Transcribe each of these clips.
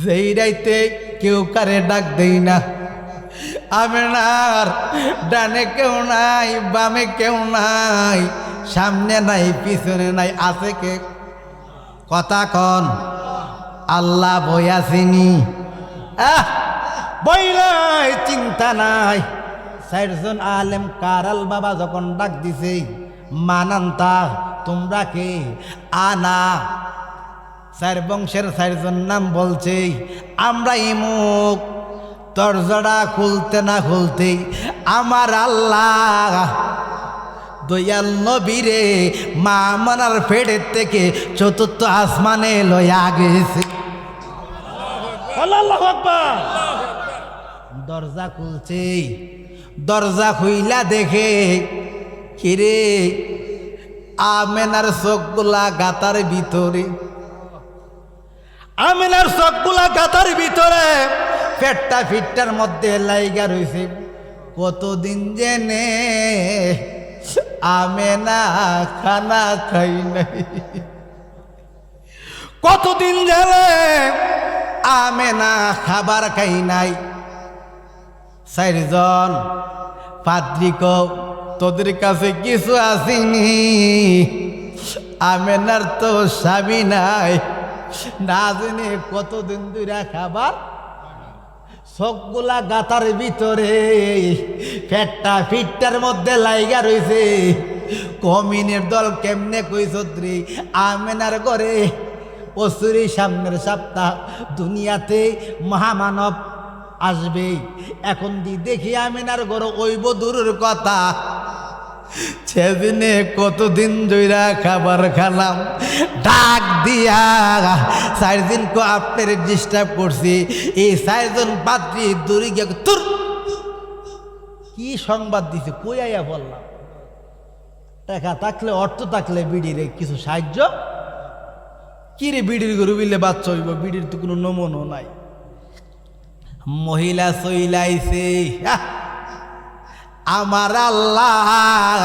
যেই রাইতে কেউ কারে ডাক দেই না, আমেনার ডানে কেউ নাই, বামে কেউ নাই, সামনে নাই পিছনে নাই, আছে কে? কথা কন। আল্লাহ বইয়াছিনি, বই নাই, চিন্তা নাই। 4 জন আলেম কারাল বাবা যখন ডাক দিছে, মানান্তা তোমরা কে? আনা। 4 বংশের 4 জন নাম বলছে, আমরা ইমুক। দরজাটা খুলতে না খুলতে আমার আল্লাহ দয়াল নবীরে মা আমানার পেটের থেকে 4র্থ আসমানে লইয়া গেছে। আল্লাহু আকবার। দরজা খুলছে, দরজা খুইলা দেখে কিরে আমেনার চোখগুলা গাতার ভিতরে, আমেনার চোখগুলা গাতার ভিতরে, পেটটা ফিটটার মধ্যে লাইগা রইছে। কতদিন জেনে আমেনা খানা খাই নাই, কতদিন জেনে আমেনা খাবার খাই নাই। 4 জন পাদ্রী কও তোদের কাছে কিছু আসেনি, আমেনার তো স্বামী নাই, না জেনে কতদিন ধরে খাবার, সবগুলা গাতার ভিতরে, পেটটা ফিটটার মধ্যে লাইগা রইছে। কমিনের দল কেমনে কইছত্রি আমেনার ঘরে অসুরি সামনের সপ্তাহ দুনিয়াতে মহামানব আসবে। এখন দেখি আমেনার ঘরে ওইব দূরের কথা, সেদিনে কতদিন ধইরা খাবার খালাম, ডাক দিয়া 4 দিন কো আপনার ডিস্টার্ব করছি। এই 4 জন পাত্রী দূরে গিয়ে তোর কি সংবাদ দিছে কই আইয়া বললাম। টাকা থাকলে অর্থ থাকলে বিড়িরে কিছু সাহায্য, কি রে বিড়ির গরু বিলে বাচ্চা হইব, বিড়ির তো কোনো নমনও নাই। মহিলা চইলাইছে, আমার আল্লাহ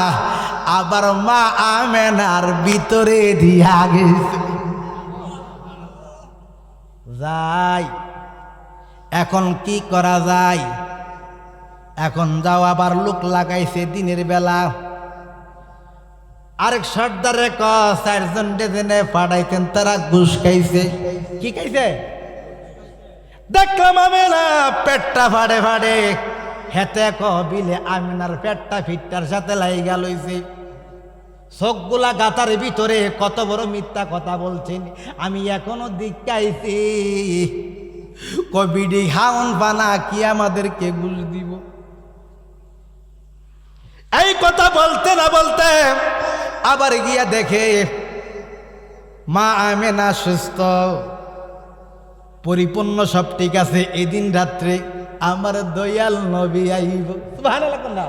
আবার মা আমেনার ভিতরে দিয়া গেছে। যাই এখন কি করা যায়? এখন যাও আবার লোক লাগাইছে দিনের বেলা। আরেক সর্দারে 4 জন ডেজেনে পাঠাইতেন, তারা ঘুষ খাইছে। কি খাইছে? দেখলাম আমেনা পেটটা ফাড়ে ফাড়ে, হেতে কবিলে আমিনার পেটটা ফিটটার সাথে লাইগা লইছে। চোখগুলা গাতার ভিতরে, কত বড় মিথ্যা কথা বলছেন। আমি এখনো দিকাইছি কবিডি হাউন বানা কি আমাদেরকে ঘুষ দিব। এই কথা বলতে না বলতে আবার গিয়া দেখে মা আমেনা সুস্থ, পরিপূর্ণ, সব ঠিক আছে। এদিন রাত্রে আমার দয়াল নবী আইব। সুবহানাল্লাহ না?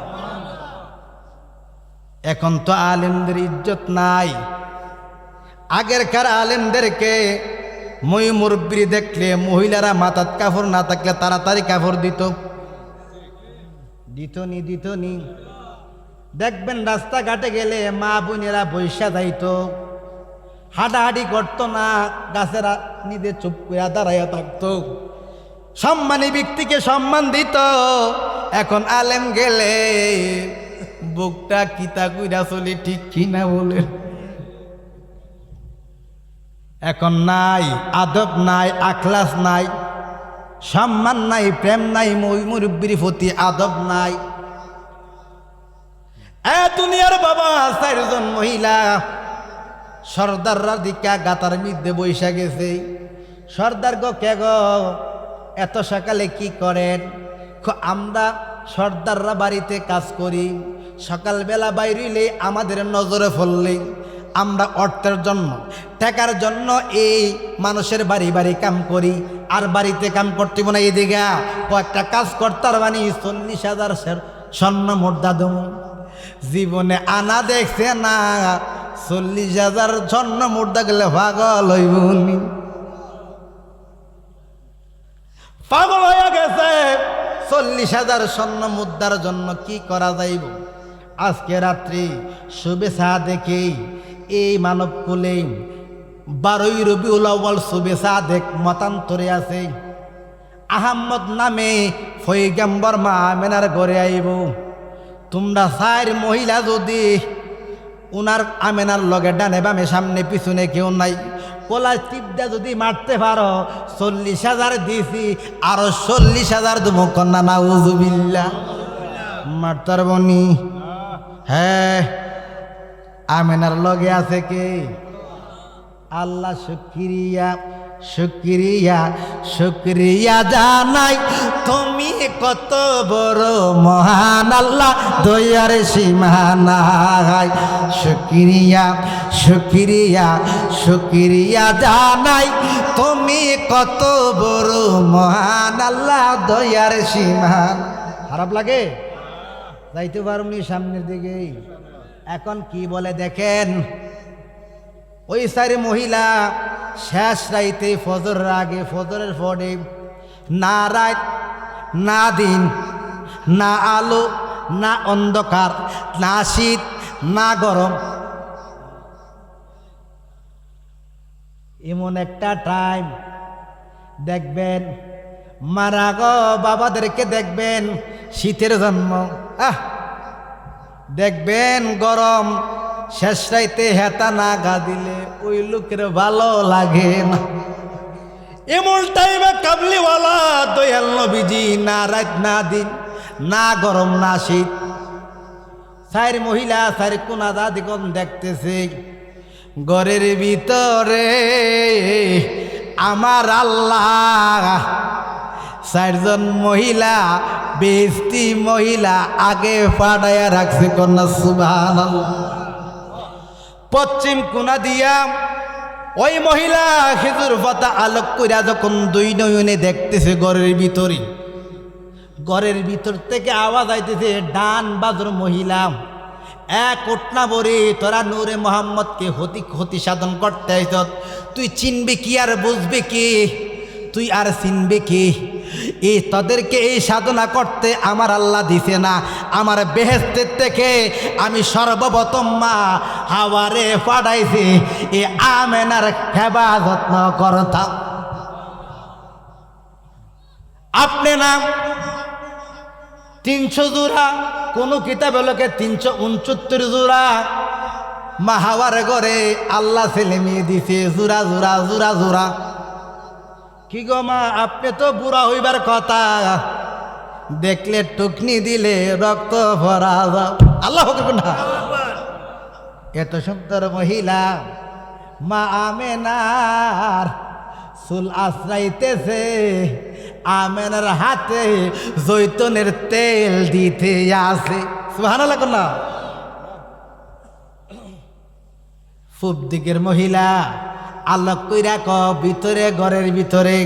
এখন তো আলেমদের ইজ্জত নাই। আগেরকার আলেমদেরকে মই মুরব্বী দেখলে মহিলারা মাথাত কাপড় না থাকলে তাড়াতাড়ি কাপড় দিত নি। দেখবেন রাস্তাঘাটে গেলে মা বোনেরা বৈশা যাইতো, হাঁটাহাঁটি করতো না, গাছের নিদে চুপ করে দাঁড়াইয়া থাকতো, সম্মানী ব্যক্তিকে সম্মান দিত। এখন আলেম গেলে বুকটা কিতা কইরা চলে, ঠিক কিনা বলেন? এখন নাই আদব, নাই আখলাস, নাই সম্মান, নাই প্রেম, নাই মুরব্বির প্রতি আদব নাই। দুনিয়ার বাবা 4 জন মহিলা সর্দাররা দিকা গাতার মধ্যে বৈশা গেছে। সর্দার গো কে গো এত সকালে কি করেন? আমরা সর্দাররা বাড়িতে কাজ করি, সকালবেলা বাইরিলে আমাদের নজরে পড়লে আমরা অর্থের জন্য, টাকার জন্য এই মানুষের বাড়ি বাড়ি কাম করি। আর বাড়িতে কাম করতে না, এদিকে কয়েকটা কাজ করতার মানে 40,000 স্বর্ণ মুদ্রা দেব। জীবনে আনা দেখছে না, 40,000 স্বর্ণ মুদ্রা গেলে পাগল হইবনি, পাগল হয়ে গেছে। 40,000 স্বর্ণ মুদ্রার জন্য কি করা যাইব? আজকে রাত্রি শুভেচ্ছা দেখে এই মানব কুলে 12ই রবিউল আউয়াল শুবে সাদেক মতান্তরে আছে আহম্মদ নামে পয়গম্বর মা আমেনার ঘরে আইব। তোমরা 4 মহিলা যদি উনার আমেনার লগে ডানে বামে সামনে পিছনে কেউ নাই কলা টিপটা যদি মারতে পারো 40,000 দিছি আরো 40,000 দেবো কন্যা নাউজুবিল্লাহ। মারতার বনি হ্যাঁ আমেনার লগে আছে কে? আল্লাহ শুকরিয়া শুকরিয়া শুকরিয়া জানাই তুমি কত বড় মহান আল্লাহ দয়ার সীমা নাই। শুকরিয়া শুকরিয়া শুকরিয়া জানাই তুমি কত বড় মহান আল্লাহ দয়ার সীমা। খারাপ লাগে? যাইতে পারুনি সামনের দিকে। এখন কি বলে দেখেন, ওই 4 মহিলা শেষ রাইতে ফজরের আগে ফজরের পরে না রাত না দিন না আলো না অন্ধকার না শীত না গরম, এমন একটা টাইম দেখবেন মারা গো বাবাদেরকে দেখবেন শীতের জন্ম, দেখবেন গরম, শেষ রাইতে হেতা না গা দিলে ওই লোকের ভালো লাগে না। এমন টাইমে কাবলিওয়ালা দয়াল নবীজি না রাত না দিন না গরম না শীত 4 মহিলা 4 কোনা দাদিগণ দেখতেছে ঘরের ভিতরে আমার আল্লাহ 4 জন মহিলা বেস্তি মহিলা আগে পাড়াইয়া রাখছে কন্যা সুবহানাল্লাহ। পশ্চিম কোনা দিয়া ওই মহিলা খেজুর পাতা আলোক কইরা যখন 2 নয়নে দেখতেছে ঘরের ভিতর থেকে আওয়াজ আইতেছে ডান বাজর মহিলা এক ওটনা বরে তোরা নূরে মোহাম্মদকে ক্ষতি সাধন করতে আইছ, তুই চিনবি কি আর বুঝবি কি, তুই আর চিনবি কি? এই তাদেরকে এই সাধনা করতে আমার আল্লাহ দিছে না, আমার বেহেশতের থেকে আমি সর্বপ্রথম মা হাওয়ারে পাঠাইছি এ আমেনার হেফাজত করতাম। আপনি নাম 300 জোড়া, কোন কিতাবে লোকে 369 জোড়া মা হাওয়ার ঘরে আল্লাহ ছেলে মেয়ে দিছে জোড়া জোড়া জোড়া জোড়া। কি গো মা আপনি তো বুড়া হইবার কথা, দেখলে টুকনি দিলে রক্ত ভরা যাও। আল্লাহ না এত সুন্দর মহিলা মা আমেনার চুল আশ্রাইতেছে, আমেনার হাতে জৈতুনের তেল দিতে আছে। সুবহানাল্লাহ না। পূব দিকের মহিলা আলোক কইরা ক ভিতরে ঘরের ভিতরে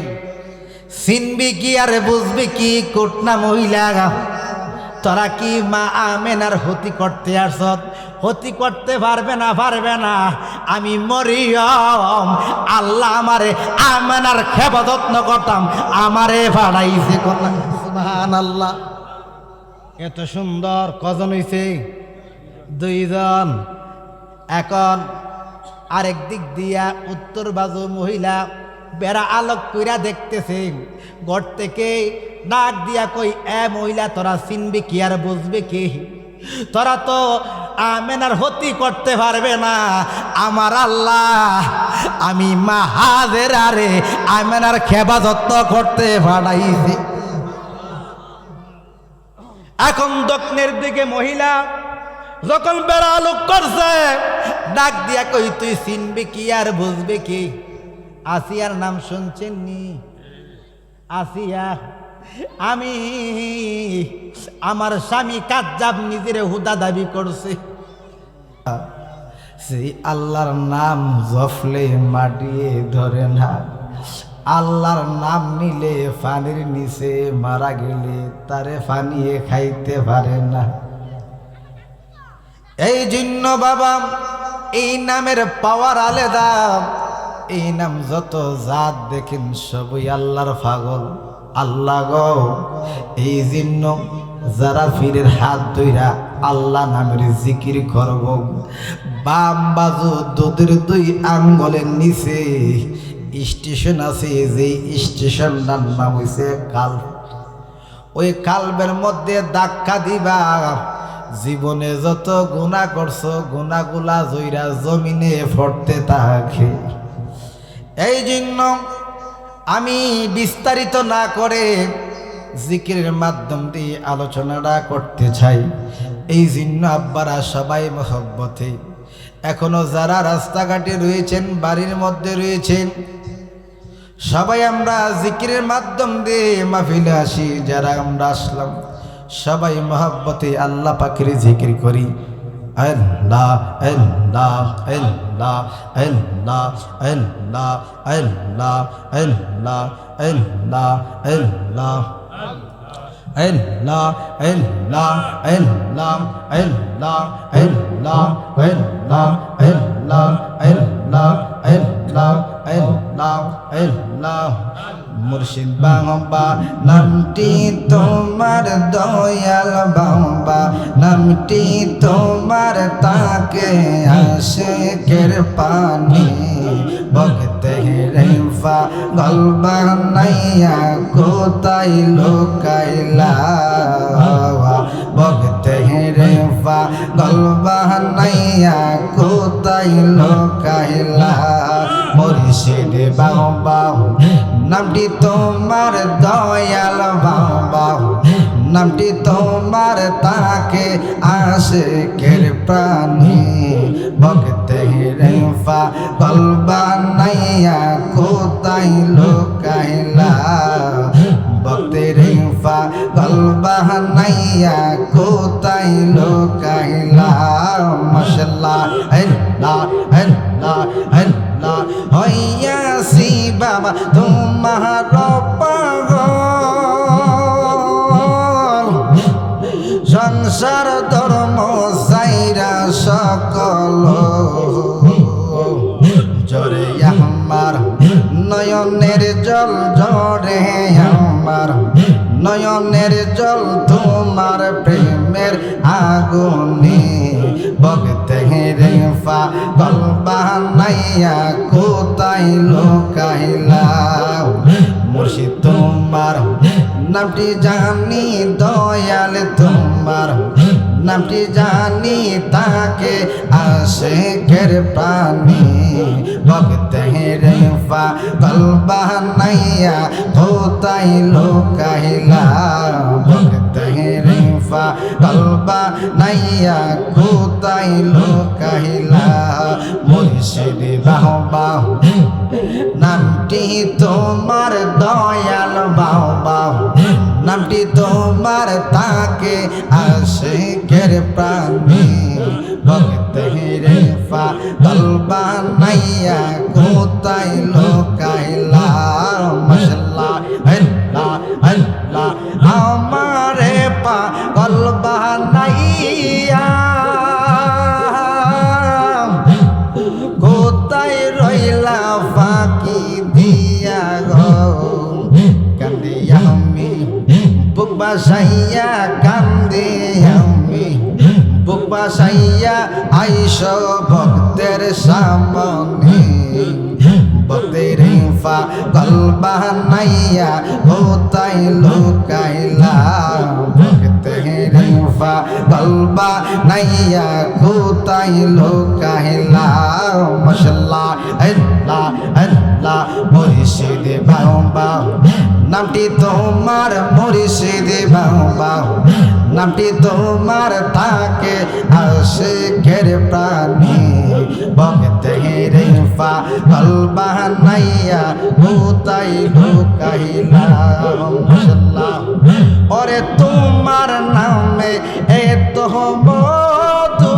চিনবি কি আর বুঝবি কি কোটনা মহিলা, তোরা কি মা আমেনার হতি করতে আসছ? হতি করতে পারবে না, আমি মরিয়ম আল্লাহ আমারে আমেনার হেফাজত করতাম, আমারে ভাড়াইছে কন্যা। সুবহানাল্লাহ। এত সুন্দর কজন হইছে? 2 জন। এখন আরেক দিক দিয়া উত্তর বাজু মহিলা বেড়া আলোক কইরা দেখতেছে, ঘর থেকে ডাক দিয়া কই এ মহিলা তোরা চিনবি কি আর বুঝবি কি, তোরা তো আমেনার হতি করতে পারবে না, আমার আল্লাহ আমি মা হাজেরারে আমেনার হেফাজত করতে পাঠাইছে। এখন দক্ষিণের দিকে মহিলা যখন বেড়া আলোক করছে ডাক দিয়া কই তুই চিনবি কি আর বুঝবি কি? আসিয়ার নাম শুনছেন নি? আসিয়া আমি আমার স্বামী কাজ্জাব নিজের হুদা দাবি করছে, সেই আল্লাহর নাম জফলে মাটিয়ে ধরে না, আল্লাহর নাম নিলে পানির নিচে মারা গেলে তারে পানিয়ে খাইতে পারে না। এই জন্য বাবা এই নামের পাওয়ার আলাদা, এই নাম যত জাত দেখেন সবই আল্লাহর পাগল। আল্লাহ গো এই জন্য যারা পীরের হাত ধইরা আল্লাহ নামের জিকির করব বাম বাজু দুধের দুই আঙ্গুলের নিচে স্টেশন আছে, যে স্টেশনটার নাম হইছে কাল্ব। ওই কাল্বের মধ্যে ধাক্কা দিবা, জীবনে যত গুনাহ করছো গুনাহগুলা জইরা জমিনে পড়তে থাকে। এই জন্য আমি বিস্তারিত না করে জিকিরের মাধ্যম দিয়ে আলোচনাটা করতে চাই। এই জন্য আব্বারা সবাই মহব্বতে, এখনো যারা রাস্তাঘাটে রয়েছেন, বাড়ির মধ্যে রয়েছেন, সবাই আমরা জিকিরের মাধ্যম দিয়ে মাহফিলে আসি। যারা আমরা আসলাম সবাই মহব্বতে আল্লাহ পাকের জিকির করি। আল্লাহ আল্লাহ আল্লাহ আল্লাহ আল্লাহ আল্লাহ আল্লাহ আল্লাহ আল্লাহ Allah, Allah, Allah, Allah, Allah, Allah, Allah, Allah, Allah, Allah, Allah. মুর্শিদ বাবা নামটি তোমার, দয়াল বাবা নামটি তোমার, তাকে আশিকের পানি বগতে রেফা গলবা নাইয়া কোথায় লুকাইলা, বগতে রেফা গলবা নাইয়া কোথায় লুকাইলা। মুর্শিদ বাবা নামটি তোমার, দয়াল বাবা নামটি তোমার, তাকে আশিকের প্রাণী বগতে রেফা গলবা নাইয়া কোথায় লুকাইলা, বগতে রেফা গলবা নাইয়া কোথায় লুকাইলা। মাশাআল্লাহ আল্লাহ আল্লাহ আল্লাহ হইয়াছি বাবা তোমার পাগল, সংসার ধর্ম সাইরা সকল, জরে আমার নয়নের জল, জরে আমার নয়নের জল, তোমার প্রেমের আগুনে বগতে রেফা গলবা নাইয়া কোথায় লুকাইলা। মুর্শিদ তোমার নামটি জানি, দয়াল তোমার নামটি জানি, তাকে আশিকের প্রাণী বগতে রেফা গলবা নাইয়া কোথায় লুকাইলা, বগতে রেফা গলবা নাইয়া কোথায় লুকাইলা। মুর্শিদ বাবা নামটি তোমার, দয়াল বাবা নামটি তোমার, তাকে আশিকের প্রাণী বগতে রেফা গলবা নাইয়া কোথায় লুকাইলা। মাশাআল্লাহ আল্লাহ আল্লাহ আমারে পাগল বানাইয়া কোথায় রইলা ফাঁকি দিয়া গো, কান্দে আমি বুক বাসাইয়া, কান্দে আমি বুক বাসাইয়া, আইস ভক্তের সামনে বগতে রেফা গলবা নাইয়া কোথায় লুকাইলা, বগতে রেফা গলবা নাইয়া কোথায় লুকাইলা। মাশাআল্লাহ আল্লাহ আল্লাহ মুর্শিদ বাবা নামটি তোমার, মুর্শিদ বাবা নামটি তোমার, তাকে আশিকের প্রাণী বগতে রেফা গলবা নাইয়া কোথায় লুকাইলা। মাশাআল্লাহ ওরে তোমার নামে এত মধু,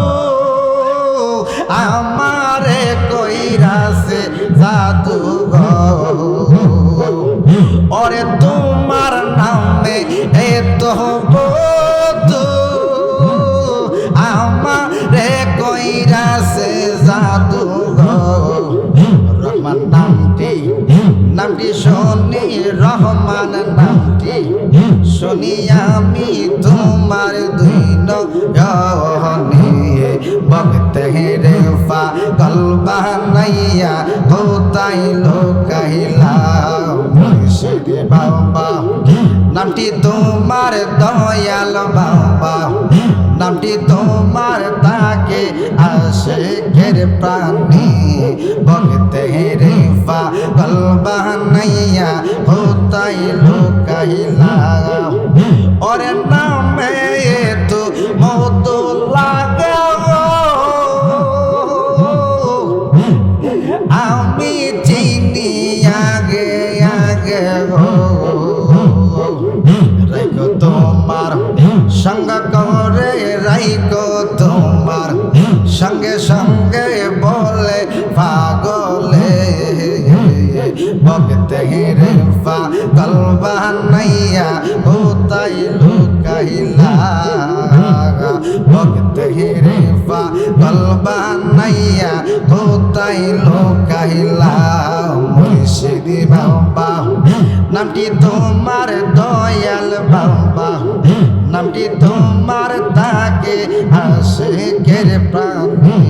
আমারে কইরাছে জাদু গো, ওরে তোমার নামে এত মধু, আমারে কইরাছে জাদু গো। রহমান নামটি নামটি শুনি, রহমান নামটি শুনি আমি তোমার দুই নয়নে ভক্তে রে পাগল বানাইয়া কোথায় লুকাইলা মুর্শিদ বাবা নামটি তোমার দয়াল বাবা নামটি তোমার তাকে আশিকের প্রাণী ভক্তে রে পাগল বানাইয়া কোথায় লুকাইলা ওরে নামে তো মধু লাগে আমি চিনি আগে আগে রাইকো তোমার সঙ্গ করে রাইকো তোমার সঙ্গে সঙ্গে বলে পাগলে ভক্তে রে পাগল বানাইয়া কোথায় লুকাইলা ভক্তে রে পাগল বানাইয়া কোথায় লুকাইলা মুর্শিদ বাবা নামটি তোমার দয়াল বাবা নামটি তোমার তাকে আশিকের প্রাণী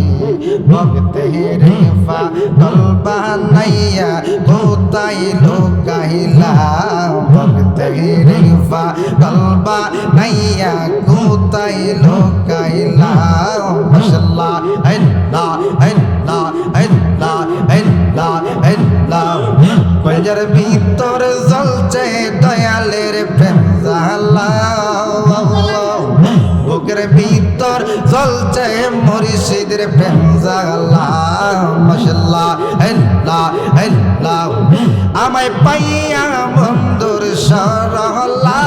ভক্তে রে পাগল বানাইয়া কোথায় লুকাইলা ভক্তে রে পাগল বানাইয়া কোথায় লুকাইলা মাশাআল্লাহ আল্লাহ আল্লাহ আল্লাহ আল্লাহ আল্লাহ কলজার ভিতর জ্বলছে দয়ালের প্রেম জ্বালা বুকের ভিতর জ্বলছে মুর্শিদের প্রেম জ্বালা মাশাআল্লাহ আল্লাহ আল্লাহ আমায় পাইয়া বন্ধুর সরলা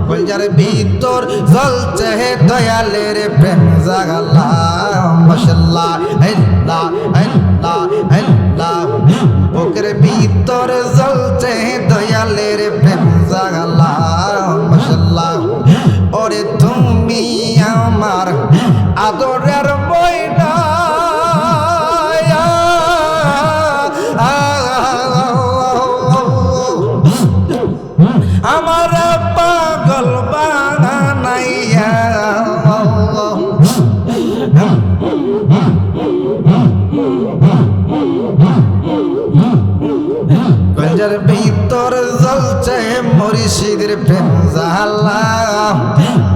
কলজার ভিতর জ্বলছে দয়ালের প্রেম জ্বালা মাশাআল্লাহ আল্লাহ আল্লাহ আল্লাহ বুকের ভিতর জ্বলছে দয়ালের প্রেম জ্বালা মাশাআল্লাহ ওরে তুমি আমার আদরের ময়না আমার পাগল বানাইয়া কলজার ভিতর জ্বলছে মুর্শিদের প্রেম জ্বালা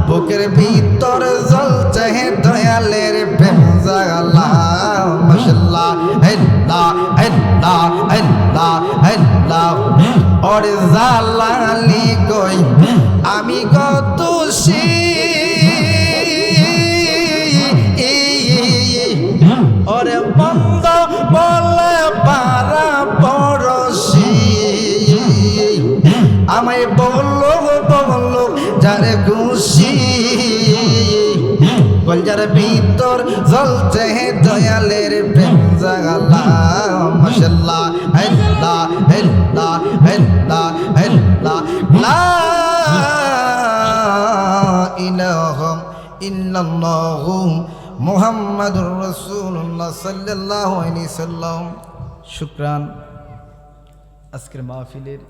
বুকের ভিতর জ্বলছে দয়ালের প্রেম জ্বালা মাশাআল্লাহ আল্লাহ আল্লাহ আল্লাহ আল্লাহ ওরে জালালি কই আমি কত ওরে বন্ধ বলে পারা পড়শি আমায় বলো বলো যারে খুশি কলজার ভিতর জ্বলছে দয়ালের প্রেম জ্বালা মাশাআল্লাহ আল্লাহ আল্লাহ আল্লাহ আল্লাহ লা ইলাহা ইল্লাল্লাহু মুহাম্মাদুর রাসূলুল্লাহ সাল্লাল্লাহু আলাইহি সাল্লাম। শুকরান। আজকের মাহফিলের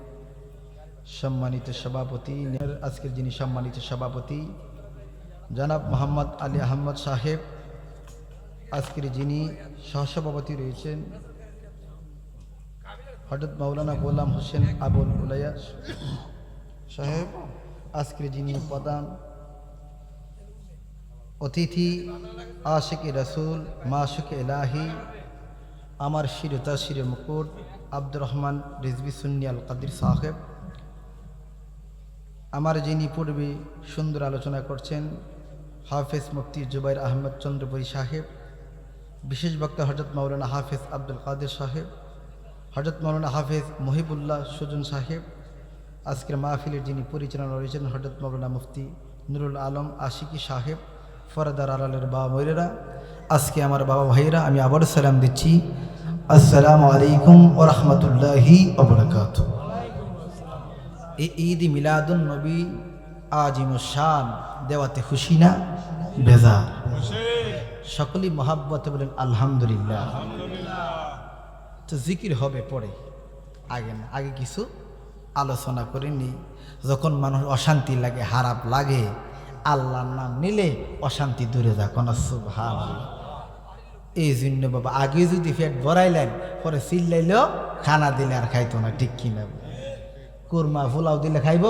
সম্মানিত সভাপতি, আজকের যিনি সম্মানিত সভাপতি জনাব মোহাম্মদ আলী আহমদ সাহেব, আজকের যিনি সহসভাপতি রয়েছেন হযরত মাওলানা গোলাম হোসেন আবুল উলাইয়া সাহেব, আজকের যিনি প্রধান অতিথি আশিকে রাসূল মাশুকে ইলাহি আমার শিরতা শিরে মুকুট আব্দুর রহমান রিজভী সুন্নি আল কাদির সাহেব, আমার যিনি পূর্বে সুন্দর আলোচনা করছেন হাফেজ মুফতি জুবাইর আহমদ চন্দ্রপুরী সাহেব, বিশেষ বক্তা হযরত মাওলানা হাফেজ আব্দুল কাদের সাহেব, হযরত মাওলানা হাফেজ মহিবুল্লাহ সুজন সাহেব, আজকের মাহফিলের যিনি পরিচালনা রয়েছেন হযরত মাওলানা মুফতি নুরুল আলম আশিকি সাহেব, ফরদার আলালের বাবা মহিলারা, আজকে আমার বাবা ভাইয়েরা, আমি আবার সালাম দিচ্ছি। আসসালামু আলাইকুম ওয়া রাহমাতুল্লাহি ওয়া বারাকাতুহু। এই ঈদ মিলাদুন নবী আজিমুশ শান, দেওয়াতে খুশি না বেজার? সকলেই মহাব্বতে বলেন আলহামদুলিল্লাহ। তো জিকির হবে পরে, আগে না, আগে কিছু আলোচনা করিনি। যখন মানুষ অশান্তি লাগে, খারাপ লাগে, আল্লাহর নাম নিলে অশান্তি দূরে যায়। কোন সুবহানাল্লাহ। এই জন্য বাবা আগে যদি পেট ভরাইলেন পরে চিল্লাইলেও খানা দিলে আর খাইতো না, ঠিক কিনা? কুরমা পোলাও দিলে খাইব?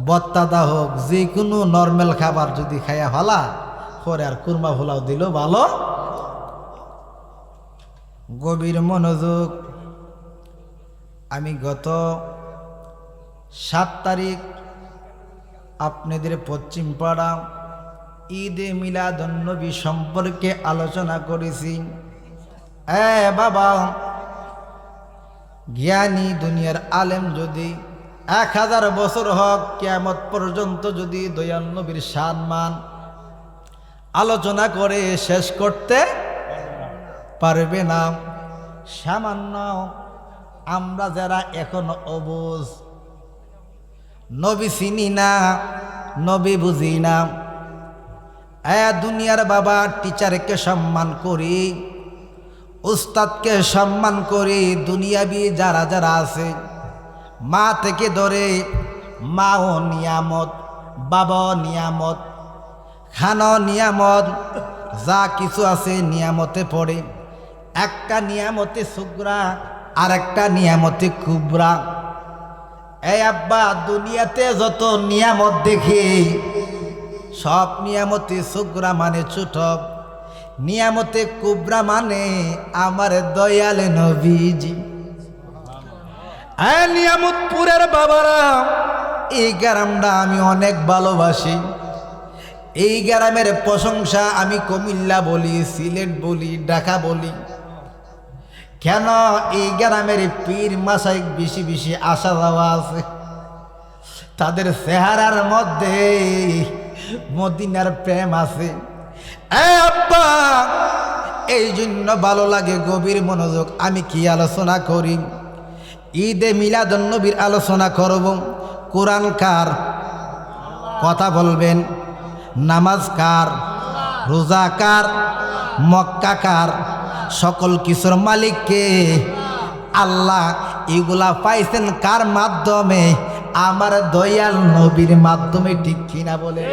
বত্তাদা হোক যে কোনো নর্মাল খাবার যদি খাইয়া ভালা পরে আর কুরমা পোলাও দিলেও ভালো। গভীর মনোযোগ। আমি গত 7 তারিখ আপনাদের পশ্চিম পাড়া ঈদে মিলাদুন্নবী সম্পর্কে আলোচনা করেছি। বাবা, জ্ঞানী দুনিয়ার আলেম যদি 1000 বছর হোক কিয়ামত পর্যন্ত যদি দয়াল নবীর সম্মান আলোচনা করে শেষ করতে পারবে না। সামান্য আমরা যারা এখনো অবুঝ, নবী চিনি না, নবী বুঝি না, দুনিয়ার বাবা টিচারকে সম্মান করি, উস্তাদকে সম্মান করি, দুনিয়াবি যারা যারা আছে, মা থেকে ধরে মাও নিয়ামত, বাবাও নিয়ামত, খানো নিয়ামত, যা কিছু আছে নিয়ামতে পড়ে। একটা নিয়ামতে সুগরা আর একটা নিয়ামতে কুবরা। আব্বা, দুনিয়াতে যত নিয়ামত দেখি সব নিয়ামতে সুগরা মানে ছোট, নিয়ামতে কুবরা মানে আমার দয়াল নবীজি। নিয়ামতপুরের বাবারা, এই গ্রামটা আমি অনেক ভালোবাসি। এই গ্রামের প্রশংসা আমি কুমিল্লা বলি, সিলেট বলি, ঢাকা বলি। কেন? এই গ্রামের পীর মাশায়েখ বেশি বেশি আসা যাওয়া আছে, তাদের চেহারার মধ্যে মদিনার প্রেম আছে। আব্বা, এই জন্য ভালো লাগে। গভীর মনোযোগ। আমি কি আলোচনা করি? ঈদে মিলাদুন্নবীর আলোচনা করব। কোরআন কার? কথা বলবেন। নামাজ কার? রোজা কার? মক্কা কার? সকল কিছুর মালিককে আল্লাহ। এগুলা পাইছেন কার মাধ্যমে? আমার দয়াল নবীর মাধ্যমে, ঠিক কিনা বলে?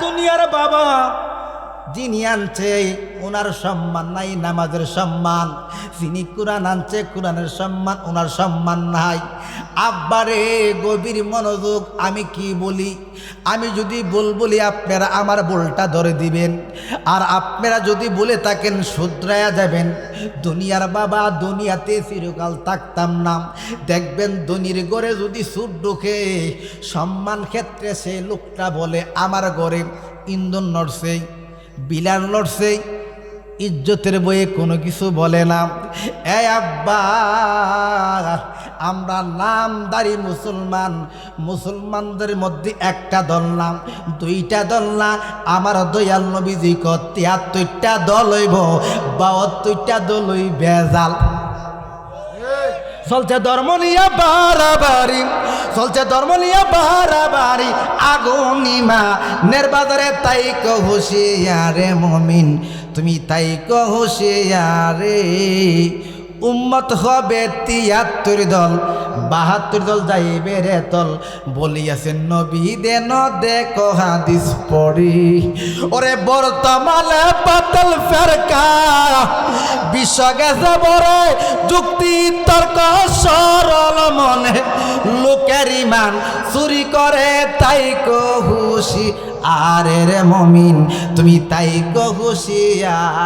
দুনিয়ার বাবা যিনি আনছে ওনার সম্মান নাই, নামাজের সম্মান। যিনি কোরআন আনছে কোরআনের সম্মান, ওনার সম্মান নাই। আব্বারে গভীর মনোযোগ। আমি কি বলি? আমি যদি বলি আপনারা আমার বলটা ধরে দিবেন, আর আপনারা যদি বলে থাকেন শুধরায়া যাবেন। দুনিয়ার বাবা, দুনিয়াতে চিরকাল থাকতাম না। দেখবেন ধনির ঘরে যদি সুর ঢুকে, সম্মান ক্ষেত্রে সে লোকটা বলে আমার ঘরে ইন্ধন নড়ছে, বিলাল লড়ছে, ইজ্জতের বইয়ে কোনো কিছু বলে না। আব্বা, আমরা নামদারি মুসলমান, মুসলমানদের মধ্যে একটা দল না, 2টা দল না। আমার দয়াল নবীজি 73টা দল হইব, 72টা দল হই বেজাল। চলছে ধর্ম নিয়ে বাড়াবাড়ি, চলছে ধর্ম নিয়ে বাড়াবাড়ি। আগুনিমা নেরবাজারে তাই হুঁশিয়ারে মমিন, তুমি তাই হুঁশিয়ারে। উম্মত হবে 73 দল, 72 দল যাইবে রে তল। বলিয়াছেন নবী দেন দেখো হাদিস পড়ি। ওরে বর্তমানে বাতিল ফেরকা বিশ্ব গেছে বড়, যুক্তি তর্ক সরল মনে। লোকের ইমান চুরি করে তাই হুশি আরে রে মমিন, তুমি তাই হুশি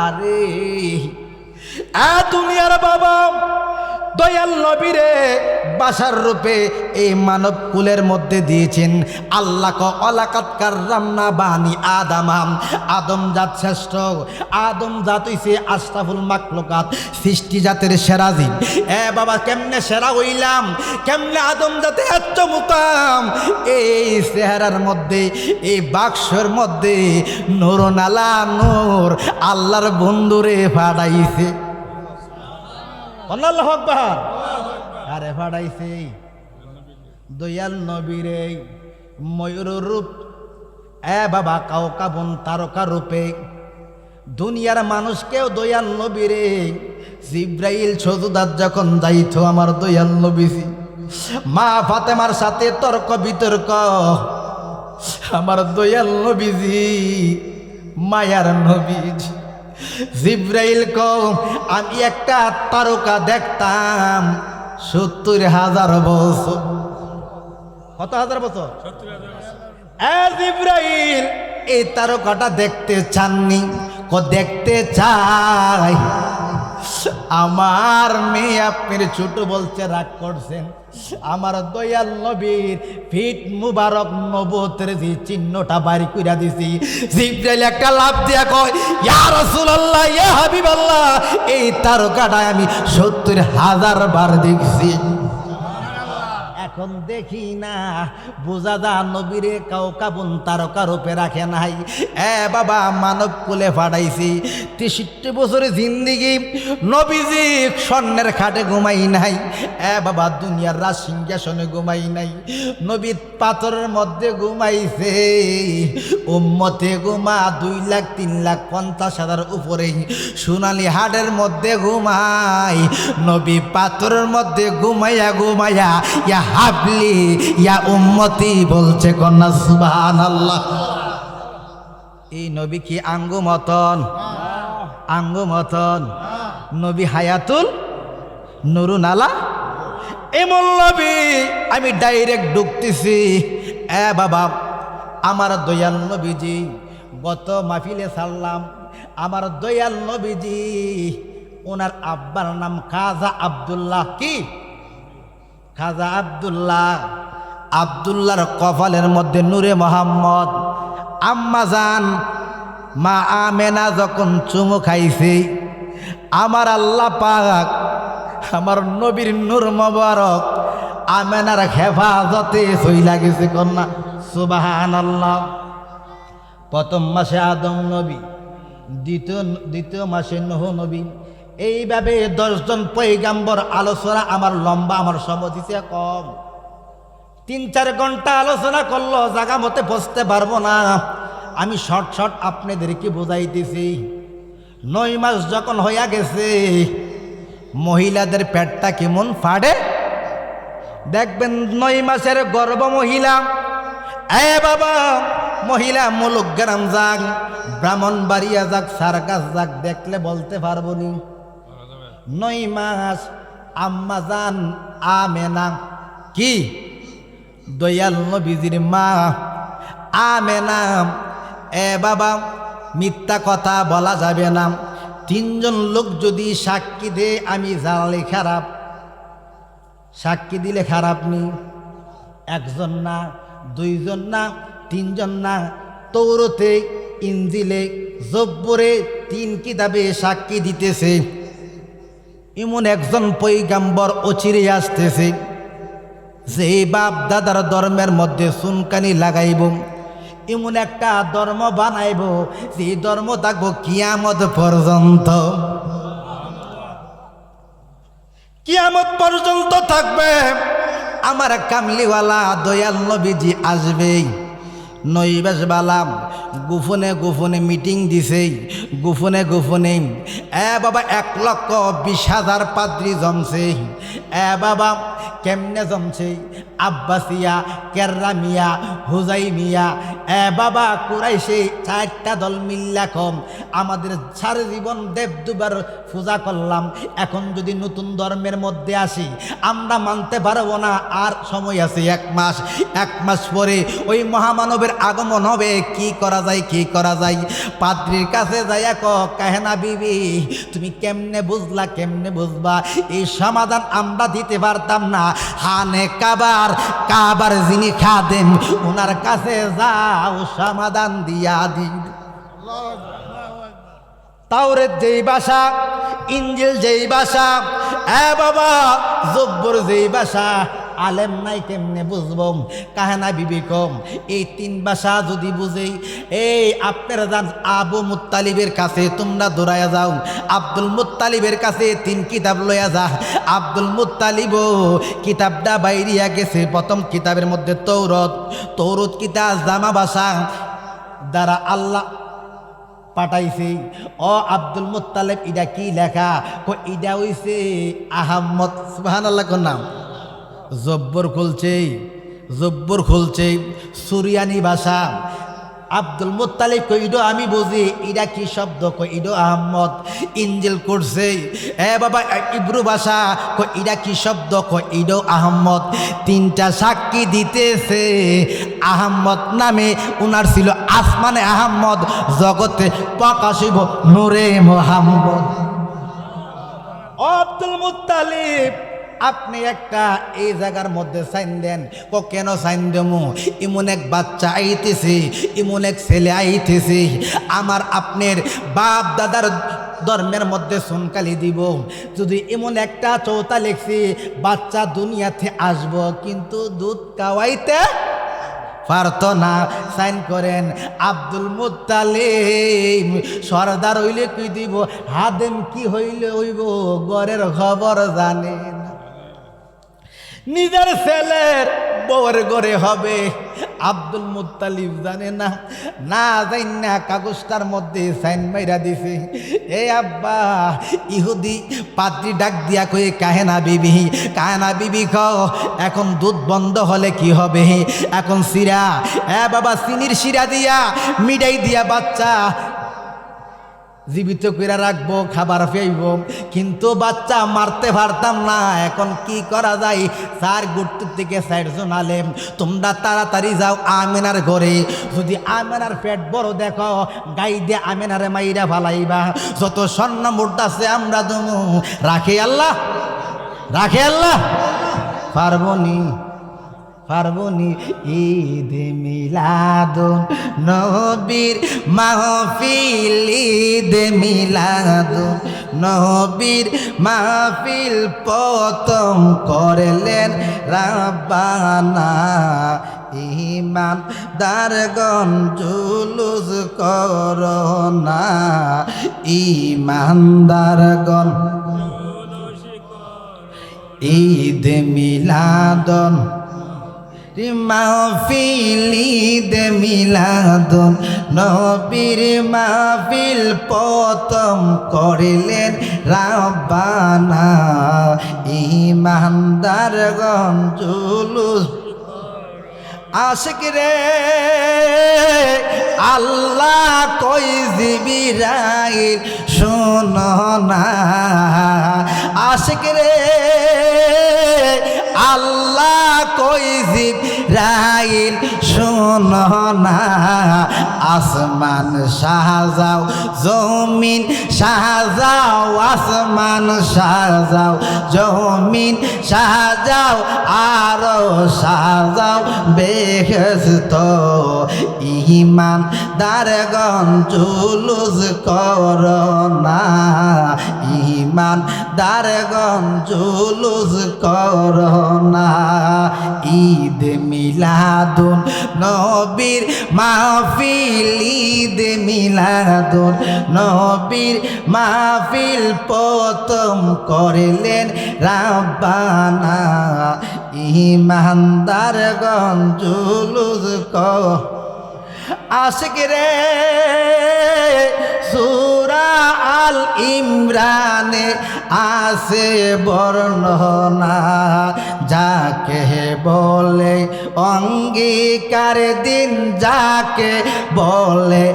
আরে। দুনিয়ার বাবা দয়াল নবীরে বাসার রূপে এই মানব কুলের মধ্যে দিয়েছেন। আল্লাহ অলাকাত কাররামনা বানি আদামাম, আদম জাত শ্রেষ্ঠ। আদম জাত হইছে আশরাফুল মাখলুকাত, সৃষ্টি জাতের সেরা জিন। বাবা, কেমনে সেরা হইলাম? কেমনে আদম জাতে এত মুকাম? এই চেহারার মধ্যে, এই বাক্সের মধ্যে নূর নালা নূর আল্লাহর বন্ধুরে ফাড়াইছে। আল্লাহু আকবার। আরে ফাড়াইছে দয়াল নবীরে ময়ূর রূপ। বাবা, কাউকাবন তারকা রূপে দুনিয়ার মানুষকেও দয়াল নবীরে। জিব্রাইল সজদাত যখন যাইতো আমার দয়াল নবীজি মা ফাতেমার সাথে তর্ক বিতর্ক, আমার দয়াল নবীজি মায়ার নবীজি। জিব্রাইল কও আমি একটা তারকা দেখতাম 70,000 বছর। কত হাজার বছর? জিব্রাইল এই তারকাটা দেখতে চাননি? দেখতে চাই। আমার মেয়ে আপনার ছোট বলছে রাগ করছেন। আমার দয়াল নবীর ফিট মুবারক নবুয়তের যে চিহ্নটা বাড়ি কইরা দিছি। জিব্রাইল একটা লাফ দিয়া কয় ইয়া রাসূলুল্লাহ ইয়া হাবিবাল্লাহ, এই তারকাটা আমি 70,000 বার দেখছি। এখন দেখি না বোঝা যা নবীরে কাউকাবুন তারকা রূপে রাখে নাই। বাবা মানব কুলে ফাটাইছি 63 বছরের জিন্দিগি নবীজি স্বর্ণের খাটে ঘুমাই নাই। বাবা দুনিয়ার রাজ সিংহাসনে ঘুমাই নাই। নবী পাথরের মধ্যে ঘুমাইছে। উম্মতে ঘুমা 2,03,50,000 উপরে সোনালি হাটের মধ্যে ঘুমাই। নবী পাথরের মধ্যে ঘুমাইয়া ঘুমাইয়া ইয়া হাবলি ইয়া উম্মতি বলছে কন্যা সুবহানাল্লাহ। এই নবী কি আঙ্গু মতন? আঙ্গু মতন নবী হায়াতুল নুরুন আলা এমন নবী। আমি ডাইরেক্ট ঢুকতেছি। বাবা আমার দয়াল নবীজি গত মাহফিলে সারলাম। আমার দয়াল নবীজি ওনার আব্বার নাম খাজা আব্দুল্লাহ। কি খাজা আব্দুল্লাহ? আব্দুল্লাহর কপালের মধ্যে নূরে মোহাম্মদ। আম্মা জান মা আমেনা যখন চুমু খাইছে, আমার আল্লাহ পাক আমার নবীর নূর মোবারক আমেনার হেফাজতে চইলা গেছে কন্যা সুবহানাল্লাহ। প্রথম মাসে আদম নবী, দ্বিতীয় মাসে নূহ নবী। এইভাবে 10 জন পয়গাম্বর আলোচনা। আমার লম্বা, আমার সময় দিছে কম। 3-4 ঘন্টা আলোচনা করলো, জায়গা মতে বসতে পারবো না। আমি শর্ট আপনাদেরকে বোঝাইতেছি। 9 মাস যখন হইয়া গেছে, মহিলাদের পেটটা কেমন ফাড়ে দেখবেন। 9 মাসের গর্ভ মহিলা। বাবা মহিলা মুলুক গ্রাম যাক, ব্রাহ্মণবাড়িয়া যাক, সার্কাস যাক, দেখলে বলতে পারবো নি। 9 মাস আম্মা জান আমেনা কি দয়াল নবীজির মা আমেনা। বাবা মিথ্যা কথা বলা যাবে না। 3 জন লোক যদি সাক্ষী দে আমি জানলে খারাপ। সাক্ষী দিলে খারাপ নি। 1 জন না, 2 জন না, 3 জন না। তৌরাতে, ইনজিলে, জব্বরে 3 কিতাবে সাক্ষী দিতেছে। এমন একজন পয়গাম্বর অচিরে আসতেছে, যে বাপ দাদার ধর্মের মধ্যে চুনকানি লাগাইব, এমন একটা ধর্ম বানাইব যে ধর্ম থাকবো কিয়ামত পর্যন্ত। কিয়ামত পর্যন্ত থাকবে। আমার কামলিওয়ালা দয়াল নবীজি আসবে। 9 মাস বালাম গোপনে গোপনে মিটিং দিছে, গোপনে গোপনে। বাবা 1,20,000 পাদ্রী জমছে। বাবা কেমনে জমছে? আব্বাসিয়া, কেররামিয়া, হুজাইমিয়া। বাবা কুরাইশে 4টা দল মিল্লা কম। আমাদের সারা জীবন দেব দুবার পূজা করলাম, এখন যদি নতুন ধর্মের মধ্যে আসি আমরা মানতে পারবো না। আর সময় আছে 1 মাস। 1 মাস পরে ওই মহামানবের আগমন হবে। কি করা যায়, কি করা যায়? পাদ্রীর কাছে যাইয়া কাহেনা বিবি তুমি কেমনে বুঝলা, কেমনে বুঝবা? এই সমাধান আমরা দিতে পারতাম না। হানে কাবার যিনি খাদেম ওনার কাছে যাও, সমাধান দিয়া দিন। তাওরাত যেই ভাষা, ইনজিল যেই ভাষা, বাবা জব্বর যেই ভাষা, আলেম নাই কেমনে বুঝবো? কাহেনা বিবি কম। এই 3 ভাষা যদি বুঝেই, আপনারা যান আবু মুত্তালিবের কাছে, তোমরা দৌড়াইয়া যাও। আব্দুল মুত্তালিবের কাছে 3 কিতাব লইয়া যা। আব্দুল মুত্তালিবও কিতাবটা বাইরিয়া গেছে। প্রথম কিতাবের মধ্যে তৌরাত কিতাব জামা ভাষা দ্বারা আল্লাহ পাঠাইছে। আব্দুল মুত্তালিব ইডা কি লেখা? ইডা হইছে আহম্মদ। সুবহানাল্লাহ নাম। জব্বর খুলছে, জব্বর খুলছে সুরিয়ানি ভাষা। আব্দুল মুত্তালিব কইডো আমি বুঝি ইডা কি শব্দ, কইডো আহম্মদ। ইঞ্জিল করছে এ বাবা ইব্রু ভাষা, ইডা কি শব্দ, কইডো আহম্মদ। তিনটা সাক্ষী দিতেছে আহম্মদ নামে উনার ছিল, আসমানে আহম্মদ, জগতে প্রকাশিব নূরে মুহাম্মদ। আব্দুল মুত্তালিব আপনি একটা এই জায়গার মধ্যে সাইন দেন। কেন সাইন দেবো? এমন এক বাচ্চা আইতেছে, এমন এক ছেলে আইতেছে, আমার আপনার বাপ দাদার ধর্মের মধ্যে সোনকালি দিব। যদি এমন একটা চৌতা লেখছি বাচ্চা দুনিয়াতে আসবো, কিন্তু দুধ খাওয়াইতে পারত না। সাইন করেন। আব্দুল মুত্তালিব সর্দার হইলে কি দিব, হাদেম কি হইলে হইব, ঘরের খবর জানে না। নিজের ছেলের বউয়ের ঘরে হবে, আব্দুল মুত্তালিব জানে না। না জান না কাগজটার মধ্যে সাইন মাইরা দিছে। এ আব্বা, ইহুদি পাত্রী ডাক দিয়া কয়ে কাহেনা বিবি, কাহেনা বিবি খাও, এখন দুধ বন্ধ হলে কি হবে, এখন শিরা, এ বাবা চিনির শিরা দিয়া মিঠাই দিয়া বাচ্চা জীবিত করে রাখবো, খাবার পেইব, কিন্তু বাচ্চা মারতে পারতাম না। এখন কি করা যায়? স্যার গুর্তুর থেকে 4 জন আলেম, তোমরা তাড়াতাড়ি যাও আমেনার ঘরে। যদি আমেনার পেট বড় দেখো, গাই দিয়ে আমেনারে মাইরা ফালাইবা, যত স্বর্ণ মুদ্রা আছে আমরা দমু। রাখে আল্লাহ, রাখে আল্লাহ, পারবনি পারবনি। ঈদ মিলাদুন নবীর মাহফিল, ঈদ মিলাদুন নবীর মাহফিল প্রথম করলেন রাব্বানা। ইমান দারগণ জুলুস করোনা, ইমানদারগণ ঈদ মিলাদুন মাহফিল, ঈদ মিলাদুন নবীর মাহফিল প্রথম করিলেন রাব্বানা। ইমানদারগণ জুলুস আশিক রে আল্লাহ কই জিবরাইল শোনো না, আশিক রে আল্লাহ কই জিবরাইল শোনো না। আসমান সাজাও, জমিন সাজাও, আসমান সাজাও, জমিন সাজাও, আরো সাজাও বেহেশত। ইমান দারগণ জুলুস করোনা, ইমান দারগণ জুলুস করোনা। ঈদ মিলাদুন নবীর মাহফিল, ঈদ মিলাদুন নবীর মাহফিল প্রথম করলেন রাব্বানা। ইমানদারগণ জুলুস কর আশিক রে সূরা আল ইমরানে আছে বর্ণনা, যাকে বলে অঙ্গীকার দিন, যাকে বলে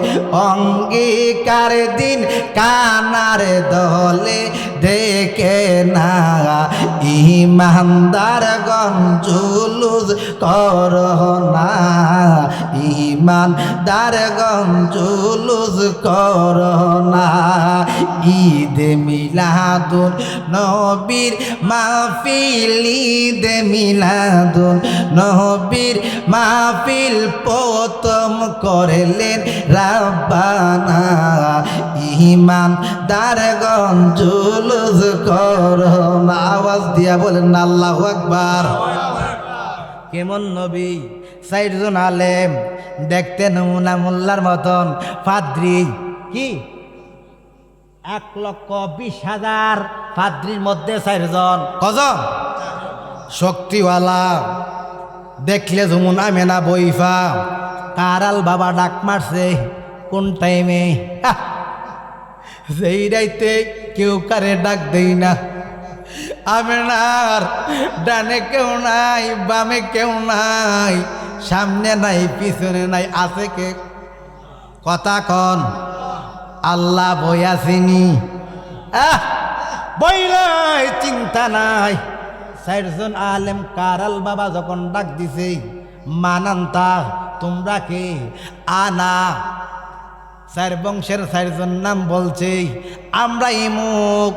অঙ্গীকার দিন, কানার দলে দেখে না। ইমানদারগণ জুলুস করোনা, ইমানদারগণ জুলুস করোনা। ঈদ মিলাদুন নবীর মাহফিল, ঈদ মিলাদুন নবীর মাহফিল প্রথম করলেন রাব্বানা। ইমানদারগণ জুলুস করোনা। আওয়াজ দিয়া বলেন আল্লাহু আকবার। কেমন নবী? 4 জন আলেম, দেখতে নমুনা মোল্লার মতন, পাদ্রী কি 1,20,000 পাদ্রীর মধ্যে 4 জন। কজন? শক্তিওয়ালা, দেখলে যেমন আমেনা বইফা। কারাল বাবা ডাক মারছে কোন টাইমে? যেই রাইতে কেউ কারে ডাক দেই না, আমেনার ডানে কেউ নাই, বামে কেউ নাই, সামনে নাই, পিছনে নাই, আছে কে? কথা কন। আল্লাহ বইয়াছিনি, বই নাই, চিন্তা নাই। 4 জন আলেম কারাল বাবা যখন ডাক দিছে, মানান্তা তোমরা কে? আনা। 4 বংশের 4 জন নাম বলছে, আমরা ইমুক।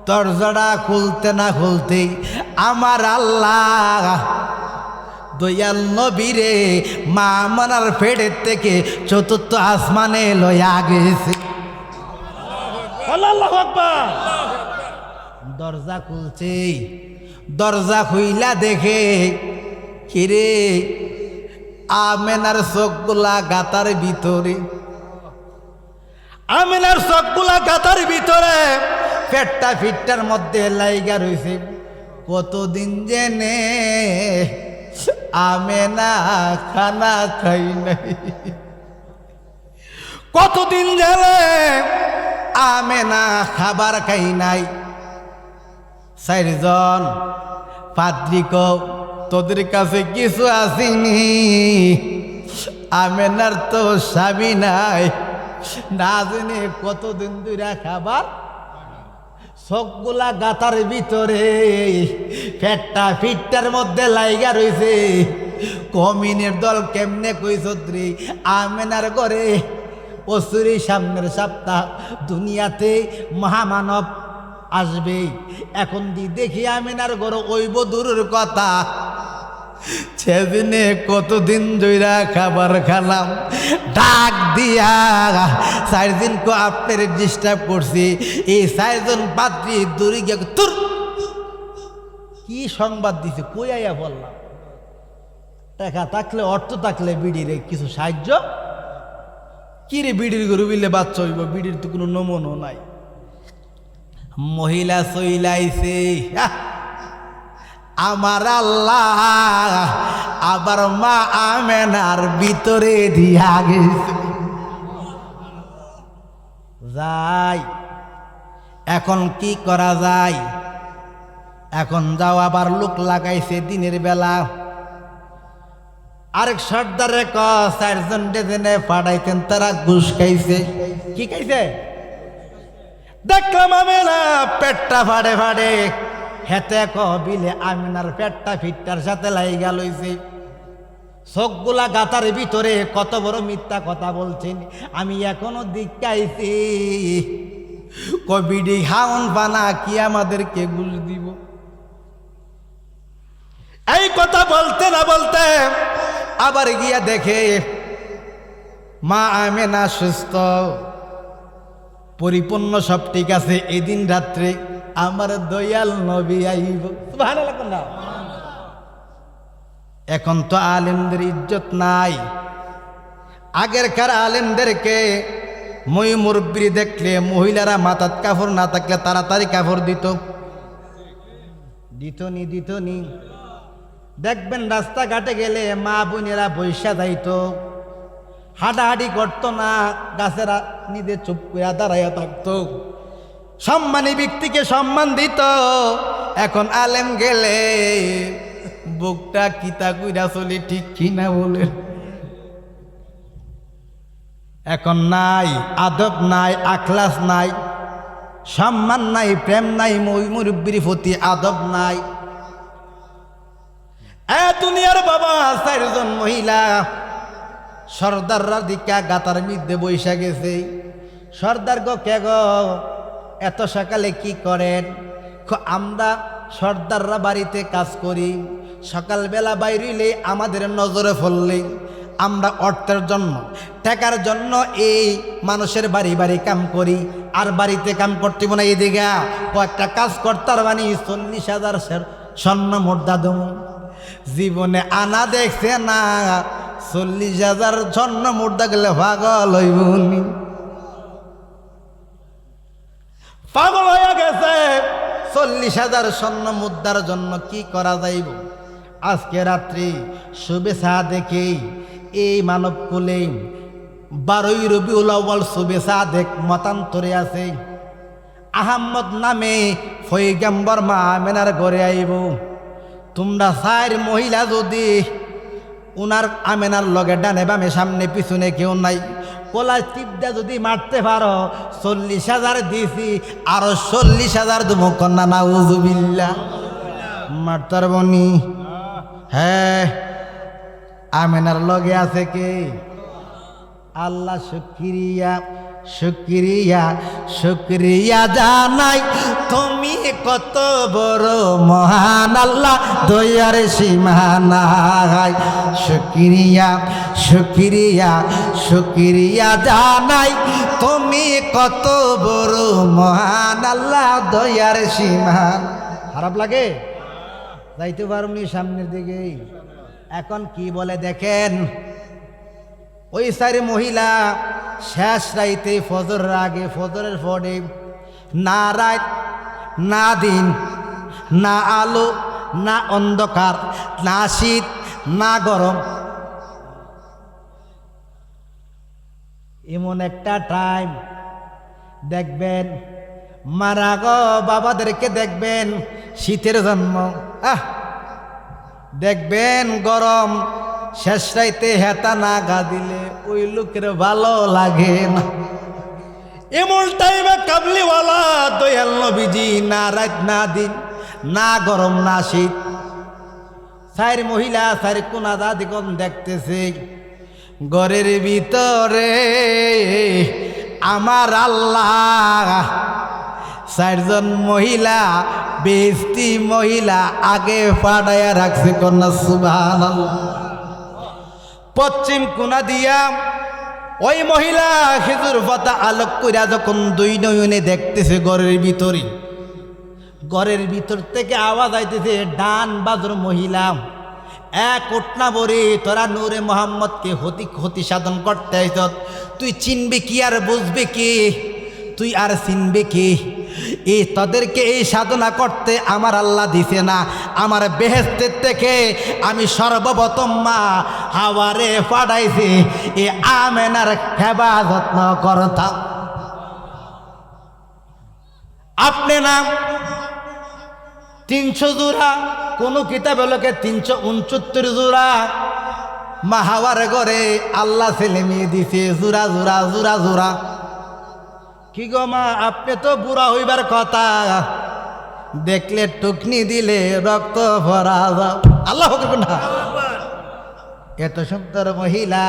দরজাটা খুলতে না খুলতে আমার আল্লাহ দয়াল নবীরে মা আমানার পেটের থেকে 4র্থ আসমানে লয়া গেছে। আল্লাহু আকবার। দরজা খুলছে, দরজা খুইলা দেখে কিরে আমেনার চোখগুলা গাতার ভিতরে, আমেনার চোখগুলা গাতার ভিতরে, পেটটা ফিটটার মধ্যে লাইগা রয়েছে। কতদিন জেনে আমেনা খানা খাই নাই, কতদিন জেনে আমেনা খাবার খাই নাই। 4 জন পাদ্রী কও তোদের কাছে কিছু আসেনি, আমেনার তো স্বামী নাই, না জেনে কতদিন ধরে খাবার, চোখগুলা গাতার ভিতরে, পেটটা ফিটটার মধ্যে লাইগা রয়েছে। কমিনের দল কেমনে কইছত্রি আমেনার ঘরে অসুরি সামনের সপ্তাহ দুনিয়াতে মহামানব আসবে। এখন দেখি আমেনার ঘরে ওইব দূরের কথা, সেদিনে কতদিন ধইরা খাবার খালাম, ডাক দিয়া 4 দিন কো আপনার ডিস্টার্ব করছি। এই 4 জন পাত্রী দূরে গিয়ে তোর কি সংবাদ দিছে কই আইয়া বললাম। টাকা থাকলে অর্থ থাকলে বিড়ির কিছু সাহায্য, কি রে বিড়ির গরু বিলে বাচ্চা হইব, বিড়ির তো কোনো নমনও নাই। মহিলা চইলাইছে, আমার আল্লাহ আবার মা আমেনার ভিতরে দিয়া গেছে। যাই এখন কি করা যায়? এখন যাও, আবার লোক লাগাইছে দিনের বেলা। আরেক সর্দারে 4 জন ডেজেনে পাঠাইতেন, তারা ঘুষ খাইছে। কি খাইছে? দেখলাম আমেনা পেটটা ফাড়ে ফাড়ে, হেতে কবিলে আমিনার পেটটা ফিটটার সাথে লাইগা লইছে। চোখগুলা গাতার ভিতরে, কত বড় মিথ্যা কথা বলছেন। আমি এখনো দিকাইছি কবিডি হাউন বানা কি আমাদেরকে ঘুষ দিব। এই কথা বলতে না বলতে আবার গিয়া দেখে মা আমেনা সুস্থ, পরিপূর্ণ, সব ঠিক আছে। এদিন রাত্রে আমার দয়াল নবী আইব। সুবহানাল্লাহ না? এখন তো আলেমদের ইজ্জত নাই। আগেরকার আলেমদেরকে মই মুরব্বী দেখলে মহিলারা মাথাত কাপড় না থাকলে তাড়াতাড়ি কাপড় দিত নি। দেখবেন রাস্তাঘাটে গেলে মা বোনেরা বৈশা যাইতো, হাঁটাহাঁটি করতো না, গাছের নিদে চুপ করে দাঁড়াইয়া থাকতো, সম্মানী ব্যক্তিকে সম্মান দিত। এখন আলেম গেলে বুকটা কিতা কইরা চলে, ঠিক কিনা বলে? এখন নাই আদব, নাই আখলাস, নাই সম্মান, নাই প্রেম, নাই মুরব্বির প্রতি আদব নাই। দুনিয়ার বাবা 4 জন মহিলা সর্দাররা দিকা গাতার মধ্যে বৈশা গেছে। সর্দার গো কে গো এত সকালে কি করেন? আমরা সর্দাররা বাড়িতে কাজ করি, সকালবেলা বাইরিলে আমাদের নজরে পড়লে আমরা অর্থের জন্য, টাকার জন্য এই মানুষের বাড়ি বাড়ি কাম করি। আর বাড়িতে কাম করতে না, এদিকে কয়েকটা কাজ করতার মানে 40,000 স্বর্ণ মুদ্রা দম। জীবনে আনা দেখছে না, 40,000 স্বর্ণ মুদ্রা গেলে পাগল হইবনি, পাগল হয়ে গেছে। 40,000 স্বর্ণ মুদ্রার জন্য কি করা যাইব? আজকে রাত্রি শুভেচ্ছা দেখে এই মানব কুলে 12ই রবিউল আউয়াল শুভেচ্ছা দেখ মতান্তরে আছে। আহম্মদ নামে পয়গম্বর মা আমেনার ঘরে আইব। তোমরা চার মহিলা যদি উনার আমেনার লগে ডানে বামে সামনে পিছনে কেউ নাই কলা টিপটা যদি মারতে পারো 40,000 দিছি, আরো 40,000 দেবো। কন্যা নাউজুবিল্লাহ। মারতার বনি হ্যাঁ আমেনার লগে আছে কে? আল্লাহ। শুকরিয়া শুকরিয়া শুকরিয়া জানাই তুমি কত বড় মহান আল্লাহ, দয়ার সীমা নাই। শুকরিয়া শুকরিয়া শুকরিয়া জানাই তুমি কত বড় মহান আল্লাহ, দয়ার সীমা। খারাপ লাগে? যাইতে পারুনি সামনের দিকে। এখন কি বলে দেখেন, ওই সারি মহিলা শেষ রাইতে ফজরের আগে ফজরের পরে না রাত না দিন না আলো না অন্ধকার না শীত না গরম, এমন একটা টাইম দেখবেন মারা গো বাবাদেরকে দেখবেন শীতের জন্ম, দেখবেন গরম, শেষ রাইতে হেতা না গা দিলে ওই লোকের ভালো লাগে না। এমন টাইমে কাবলিওয়ালা দয়াল নবীজি না রাত না দিন না গরম না শীত, চার মহিলা চার কোনা দাদিগণ দেখতেছে ঘরের ভিতরে আমার আল্লাহ চারজন মহিলা বেস্তি মহিলা আগে পাড়াইয়া রাখছে। কন্যা সুবহানাল্লাহ। পশ্চিম কোনা দিয়া ওই মহিলা খেজুর পাতা আলোক কইরা যখন দুই নয়নে দেখতেছে ঘরের ভিতর থেকে আওয়াজ আইতেছে, ডান বাজর মহিলা এক ওটনা বরে তোরা নূরে মোহাম্মদকে ক্ষতি সাধন করতে আইছ, তুই চিনবি কি আর বুঝবি কি, তুই আর চিনবি কি? এই তাদেরকে এই সাধনা করতে আমার আল্লাহ দিছে না, আমার বেহেশতের থেকে আমি সর্বপ্রথম মা হাওয়ারে পাঠাইছি এ আমেনার হেফাজত করতাম। আপনি নাম 300 জোড়া, কোন কিতাবে লোকে 369 জোড়া মা হাওয়ার ঘরে আল্লাহ ছেলে মেয়ে দিছে জোড়া জোড়া জোড়া জোড়া। কি গো মা আপনি তো বুড়া হইবার কথা, দেখলে টুকনি দিলে রক্ত ভরা যাও। আল্লাহ না, এত সুন্দর মহিলা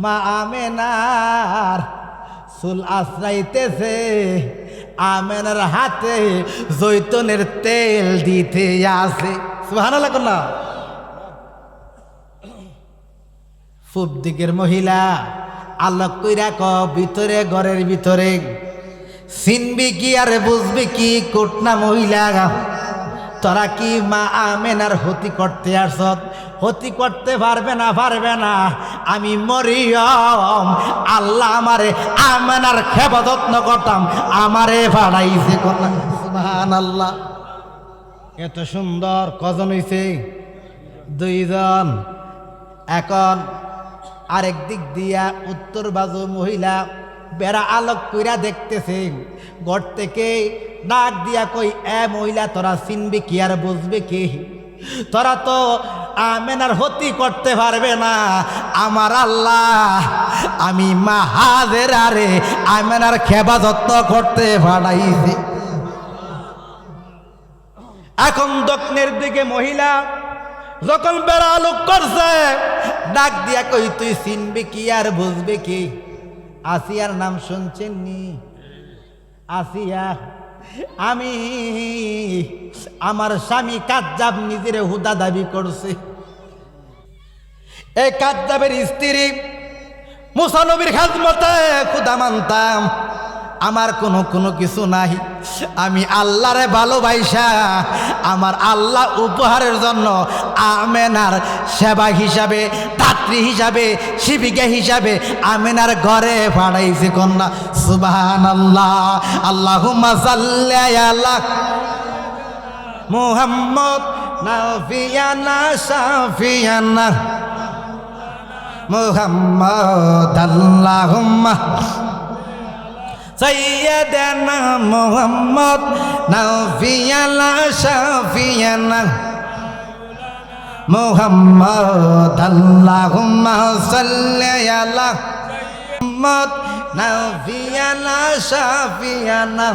মা আমেনার চুল আশ্রাইতেছে, আমেনার হাতে জৈতুনের তেল দিতে আছে। সুবহানাল্লাহ না। পূব দিকের মহিলা আলোক কইরা ক ভিতরে ঘরের ভিতরে চিনবি কি আর বুঝবি কি? কোটনা মহিলা তোরা কি মা আমেনার হতি করতে আসছ? হতি করতে পারবে না, আমি মরিয়ম আল্লাহ আমারে আমেনার হেফাজত করতাম, আমারে ভাড়াইছে। সুবহানাল্লাহ। এত সুন্দর কজন হইছে? 2 জন। এখন আরেক দিক দিয়া উত্তর বাজু মহিলা বেড়া আলোক কইরা দেখতেছে, ঘর থেকে ডাক দিয়া কই, এ মহিলা তোরা চিনবি কি আর বুঝবি কি? তোরা তো আমেনার হতি করতে পারবে না, আমার আল্লাহ আমি মা হাজেরারে আমেনার হেফাজত করতে পাঠাইছে। এখন দক্ষিণের দিকে মহিলা যখন বেড়া আলোক করছে ডাক দিয়া কই, তুই চিনবি কি আর বুঝবি কি? আসিয়ার নাম শুনছেন নি? আসিয়া, আমি আমার স্বামী কাজ্জাব নিজের হুদা দাবি করছে। এই কাজ্জাবের স্ত্রী মুসা নবীর খাদমতে খুদা মানতাম, আমার কোনো কিছু নাই, আমি আল্লাহরে ভালোবাসা আমার আল্লাহ উপহারের জন্য আমেনার সেবা হিসাবে, দাত্রী হিসাবে, শিবিকা হিসাবে আমেনার ঘরে পাঠাইছে। কন্যা সুবহানাল্লাহ। আল্লাহুম্মা সাল্লি আলা মুহাম্মদ নাফিয়ানা শাফিয়ানা মুহাম্মদ। আল্লাহুম্মা সাইয়্যিদানা মুহাম্মদ নাফিয়ানা শাফিয়ানা মুহাম্মদ আল্লাহুম্মা সাল্লি আলা মুহাম্মদ নাফিয়ানা শাফিয়ানা।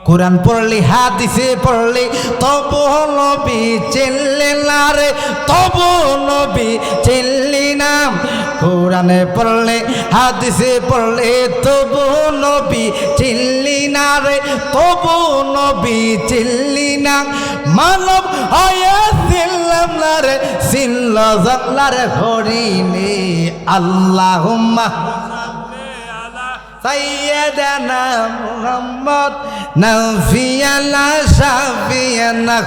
কোরআন পড়লি হাদিসে পড়লি তবু নবী চিনলি না রে, তবু নবী চিনলি না। কোরআনে পড়লে হাদিসে পড়লে তবু নবী চিনলি না রে, তবু নবী চিনলি না। মানব হয়ে চিনলাম না রে, চিনল জানলার হরিণে। আল্লাহুম্মা সাইয়্যিদানা মুহাম্মদ নাফিয়ানা শাফিয়ানা।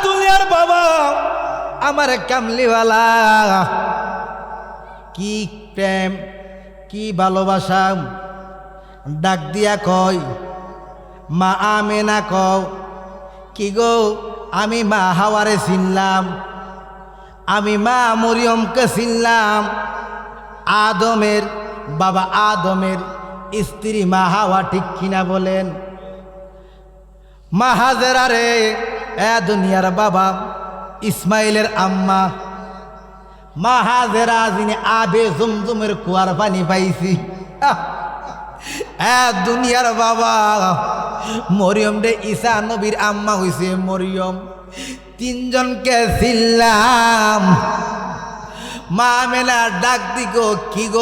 দুনিয়ার বাবা আমার কামলিওয়ালা, কি প্রেম কি ভালোবাসা। ডাক দিয়া কয় মা আমেনা, কও কি গো আমি মা হাওয়ারে চিনলাম, আমি মা মরিয়মকে চিনলাম। আদমের বাবা আদমের স্ত্রী মা হাওয়া, ঠিক কিনা বলেন? মা হাজেরা রে এ দুনিয়ার বাবা ইসমাইলের আম্মা। মা হাজেরা যিনি আবে জুমজুমের কুয়ার পানি পাইছি। এ দুনিয়ার বাবা মরিয়ম রে ঈসা নবীর আম্মা হইছে মরিয়ম। তিনজনকে ছিলাম। মা মেলা ডাক দিগো কি গো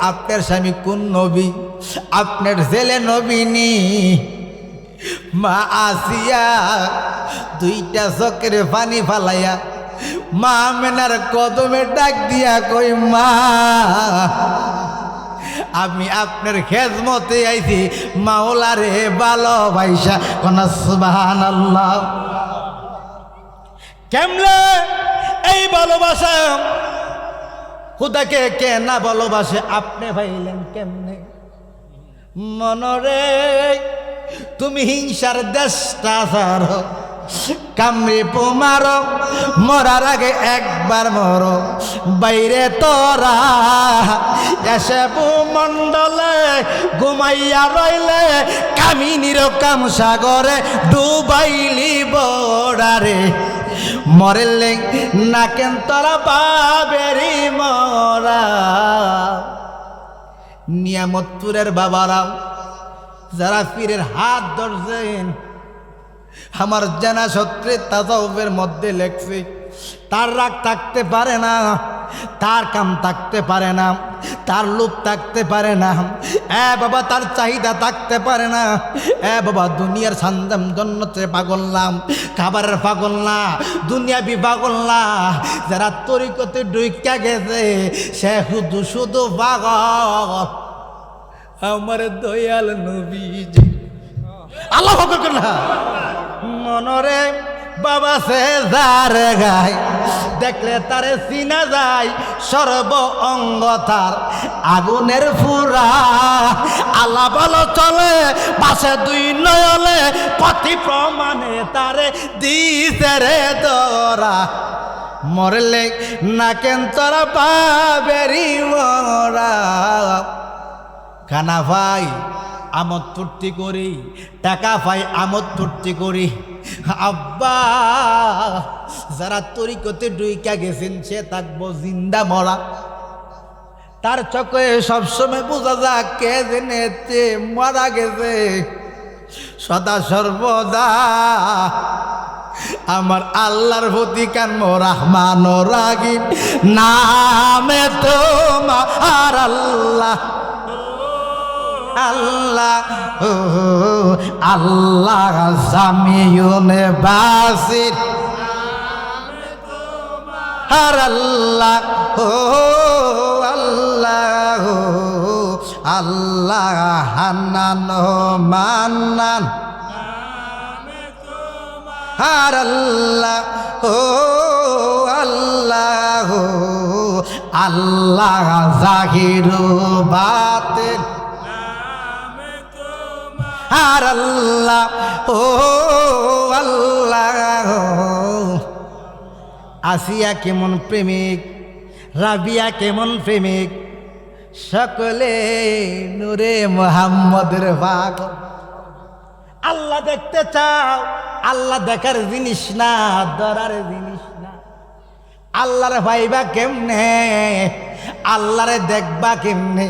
আপনার স্বামী কোন নবী? আপনার ছেলে নবী নি? মা আসিয়া দুইটা চোখের পানি ফালাইয়া মা মেনার কদমে ডাক দিয়া কই মা আমি আপনার খেজমতে আইছি, মাওলারে ভালোবাসা কোন সুবহানাল্লাহ। কেমনে এই ভালোবাসা? খুদাকে কে না ভালোবাসে? আপনি ভাইলেন কেমনে? মনরে তুমি হিংসার দেশটা ছাড়ো, কামড়ে পোমার মরার আগে একবার মরো। বাইরে তোরা এসে ভূমণ্ডলে ঘুমাইয়া রইলে, কামিনীর কাম সাগরে ডুবাইলি বড়ারে। মরেলে না কেন তোরা বাবেরি মরা। নিয়ামতপুরের বাবারাও যারা পীরের হাত ধরছেন, আমার জানা সত্রে তাজাউবের মধ্যে লেখছে তার রাগ থাকতে পারে না, তার কাম থাকতে পারে না, তার লোভ থাকতে পারে না, বাবা তার চাহিদা থাকতে পারে না। বাবা দুনিয়ার সান্দাম জন্নতে পাগল না, খাবারের পাগল না, দুনিয়াবি পাগল না। যারা তরিকতে ডুইকা গেছে সে শুধু শুধু পাগল আমার দয়াল নবীজি। আল্লাহ পাক না মনরে বাবা সে যার গায়, দেখলে তারে চিনা যায় সর্ব অঙ্গ তার আগুনের ফুরা। আল্লাহ ভালো চলে পাশে দুই নয়লে, পথি প্রমাণে তারে দিছে রে দরা। মরলে না কেন তোরা পাবেরি মরা। খানা ভাই আমোদ ফুর্তি করি, টাকা পাই আমোদ ফুর্তি করি। আব্বা যারা তরিকতে ডুইকা গেছেন সে থাকবো জিন্দা মরা। তার চোখে সবসময় বোঝা যাক কে জেনেতে মারা গেছে। সদা সর্বদা আমার আল্লাহর প্রতি কান্ম রহমান রাহিম নামে তোমার আল্লাহ আল্লাহ আল্লাহ সামিউনে বাসির আর আল্লাহ আল্লাহ আল্লাহ হান্নান মান্নান আর আল্লাহ আল্লাহ আল্লাহ জাহিরু বাতিন আর আল্লাহ আল্লাহ। আসিয়া কেমন প্রেমিক, রাবিয়া কেমন প্রেমিক, সকলে নূরে মুহাম্মদের পাগল। আল্লাহ দেখতে চাও, আল্লাহ দেখার জিনিস না, ধরার জিনিস না। আল্লাহরে ভাইবা কেমনে, আল্লাহরে দেখবা কেমনে?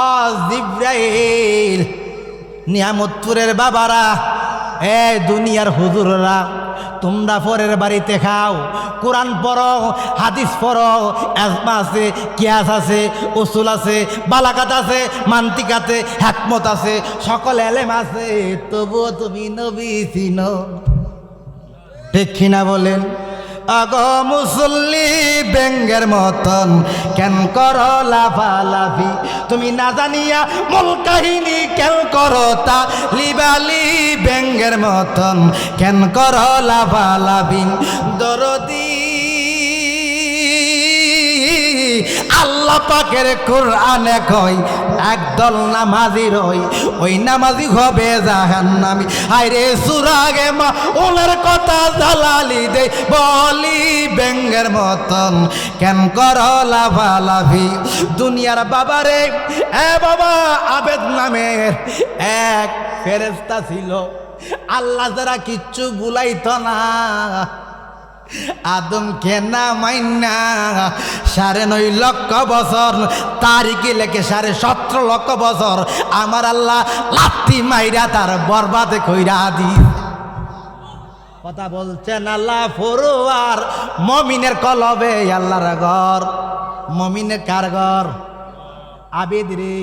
ও জিব্রাইল, নিয়ামতপুরের বাবারা, এ দুনিয়ার হুজুররা, তোমরা পরের বাড়িতে খাও, কোরআন পড়ো, হাদিস পড়ো, আজমা আছে, কিয়াস আছে, উসুল আছে, বালাকাত আছে, মান্তিক আছে, হিকমত আছে, সকল এলেম আছে, তবুও তুমি নবী চিনো ঠিক কিনা বলেন? আগ মুসল্লি ব্যাঙ্গের মতন কেন করো লাফালাফি, তুমি না জানিয়া মূল কাহিনী কেন করো তা লিবালি, ব্যাঙ্গের মতন কেন করো লাফালাফি। দরদি আল্লাহ পাকের কোরআনে কই, একদল নামাজি রই, ওই নামাজি হবে জাহান্নামী। হায়রে সুরাগে মা ওনার কথা জালালি দে, বলি ব্যাঙ্গের মতন কেন করো লাফালাফি। দুনিয়ার বাবারে, এ বাবা, আবেদ নামের এক ফেরেশতা ছিল, আল্লাহ যারা কিচ্ছু বুলাইত না, আদমকে না মাইন্না 9.5 লক্ষ বছর, তারিখে লেখে 17.5 লক্ষ বছর, আমার আল্লাহ লাত্তি মাইরা তার বরবাদে কইরা দি। কথা বলছেন আল্লাহ ফরোয়ার, মমিনের কলবে আল্লাহর ঘর। মমিনের কার ঘর? আবেদ রে,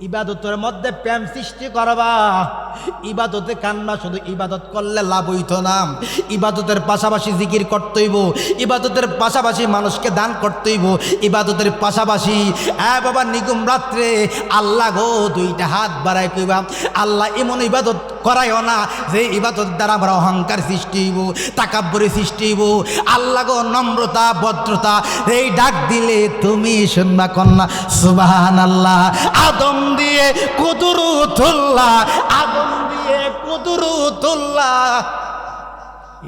ইবাদতের মধ্যে প্রেম সৃষ্টি করবা। ইবাদতে কান্না, শুধু ইবাদত করলে লাভ হইতো না, ইবাদতের পাশাপাশি জিকির করতে হইব, ইবাদতের পাশাপাশি মানুষকে দান করতে হইব, ইবাদতের পাশাপাশি বাবা নিগুম রাত্রে আল্লাহ গো 2টা হাত বাড়াই কইবা, আল্লাহ এমন ইবাদত করাইও না যে ইবাদত দ্বারা আমরা অহংকার সৃষ্টি হইব, তাকাব্বুরি সৃষ্টি হইব। আল্লাহ গো নম্রতা, ভদ্রতা, এই ডাক দিলে তুমি শুনবা কন্যা সুবহানাল্লাহ। আদম দিয়ে কুদরতুল্লাহ, আদম দিয়ে কুদরতুল্লাহ,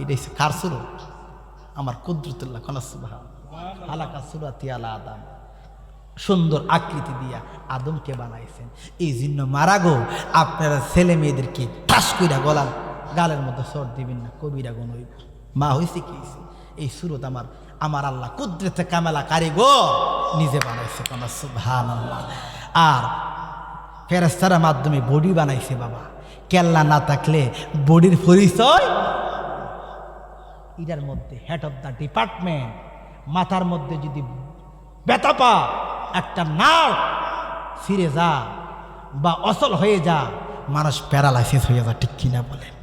এটা কার সুরত? আমার কুদরতুল্লাহ কন্যা সুবহানাল্লাহ। হালাকা সুরাতি আলা আদম, সুন্দর আকৃতি দিয়া আদমকে বানাইছেন। এই জন্য মারা গো, আপনারা ছেলে মেয়েদেরকে ঠাস কইরা গলার গালের মধ্যে সর দিবেন না, কবিরা গুণ হইব। মা হয়েছে কি এই সুরত আমার আল্লাহ কুদরতে কামেলা কারিগর নিজে বানাইছে কন্যা সুবহানাল্লাহ। আর ফেরেশতার মাধ্যমে বডি বানাইছে বাবা। কেল্লা না থাকলে বডির পরিচয়, এটার মধ্যে হেড অফ দ্য ডিপার্টমেন্ট, মাথার মধ্যে যদি ব্যথা পা, একটা নার্ভ ফিরে যা বা অচল হয়ে যা, মানুষ প্যারালাইসিস হয়ে যা, ঠিক কিনা বলেন?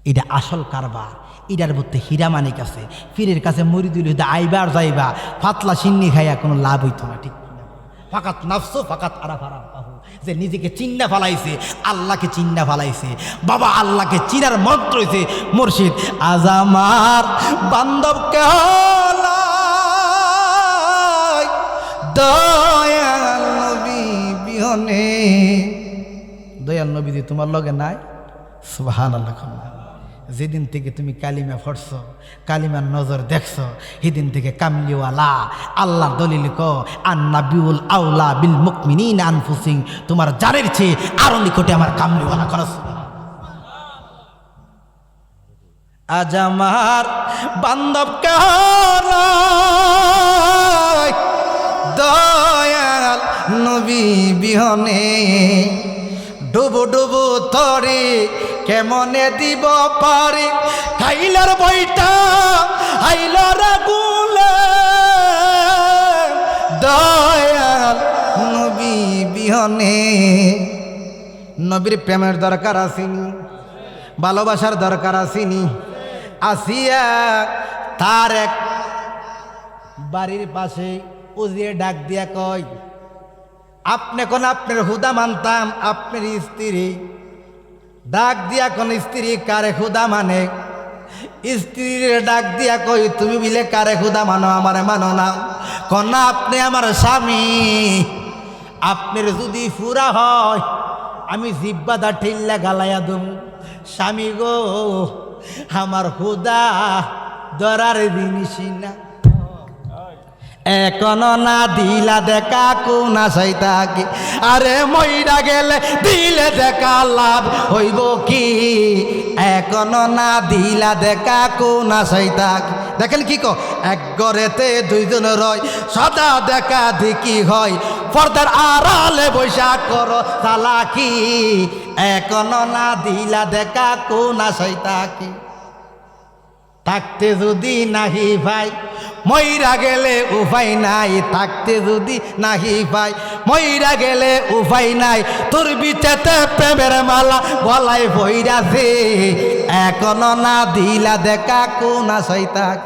এটা আসল কারবার। এটার মধ্যে হীরা মানিক আছে। পীরের কাছে মরিদুল হইতে আইবার যাইবা, ফাতলা সিন্নি খাইয়া কোনো লাভ হইতো না, ঠিক কিনা? ফাকাত নাফসু ফাকাত আরাফারা বাহু, যে নিজেকে চিন্না ফালাইছে, আল্লাহকে চিন্না ফালাইছে বাবা। আল্লাহকে চিনার মন্ত্র হইছে মুর্শিদ। আজ আমার বান্ধবকে দয়াল নবী বিহনে, দয়াল নবী যে তোমার লগে নাই, সুবহানাল্লাহ। যেদিন থেকে তুমি কালিমা পড়ছ, কালিমার নজর দেখছ, সেদিন থেকে কামলিওয়ালা আল্লাহর দলিল ক আন্নাবিউল আউলা বিল মুকমিনিন আনফুসিং, তোমার জানের চেয়ে আরো নিকটে আমার কামলিওয়ালা খরচ। আজ আমার বান্ধব দয়াল নবী বিহনে, ডুবু ডুবু তরে কেমনে দিব পারি, খাইলার বইটা হাইলার গুলে, দয়াল নবী বিহনে। নবীর প্রেমের দরকার আসেনি, ভালোবাসার দরকার আসেনি। আসিয়া তার এক বাড়ির পাশে উজিয়ে ডাক দিয়া কয়, আপনি কোন আপনার হুদা মানতাম, আপনার স্ত্রী ডাক দিয়া কোন স্ত্রী কারে খুদা মানে? স্ত্রীর ডাক দিয়া কই, তুমি বিলে কারে খুদা মানো, আমারে মানো না? কন্যা আপনি আমার স্বামী, আপনার যদি ফুরা হয় আমি জিব্বাদা ঠেল্লা গালাইয়া দম। স্বামী গো, আমার খুদা ধরার জিনিস না। এখনো না দিলা দেখা কোন আশাই থাকি, আরে মইরা গেলে দিলে দেখা লাভ হইব কি, এখনো না দিলা দেখা কোন আশাই থাকি। দেখেন কি কো, এক ঘরেতে দুইজন রয়, সদা দেখা দেখি হয়, পর্দার আড়ালে বৈশা করো চালাকি, এখনো না দিলা দেখা কোন আশাই থাকি। থাকতে যদি নাহি ভাই মইরা গেলে উপায় নাই, থাকতে যদি নাহি ভাই মইরা গেলে উপায় নাই, তোর বিচেতে প্রেমের মালা গলায় বইরাছে, এখনো না দিলা দেখা কোন আশাই থাক।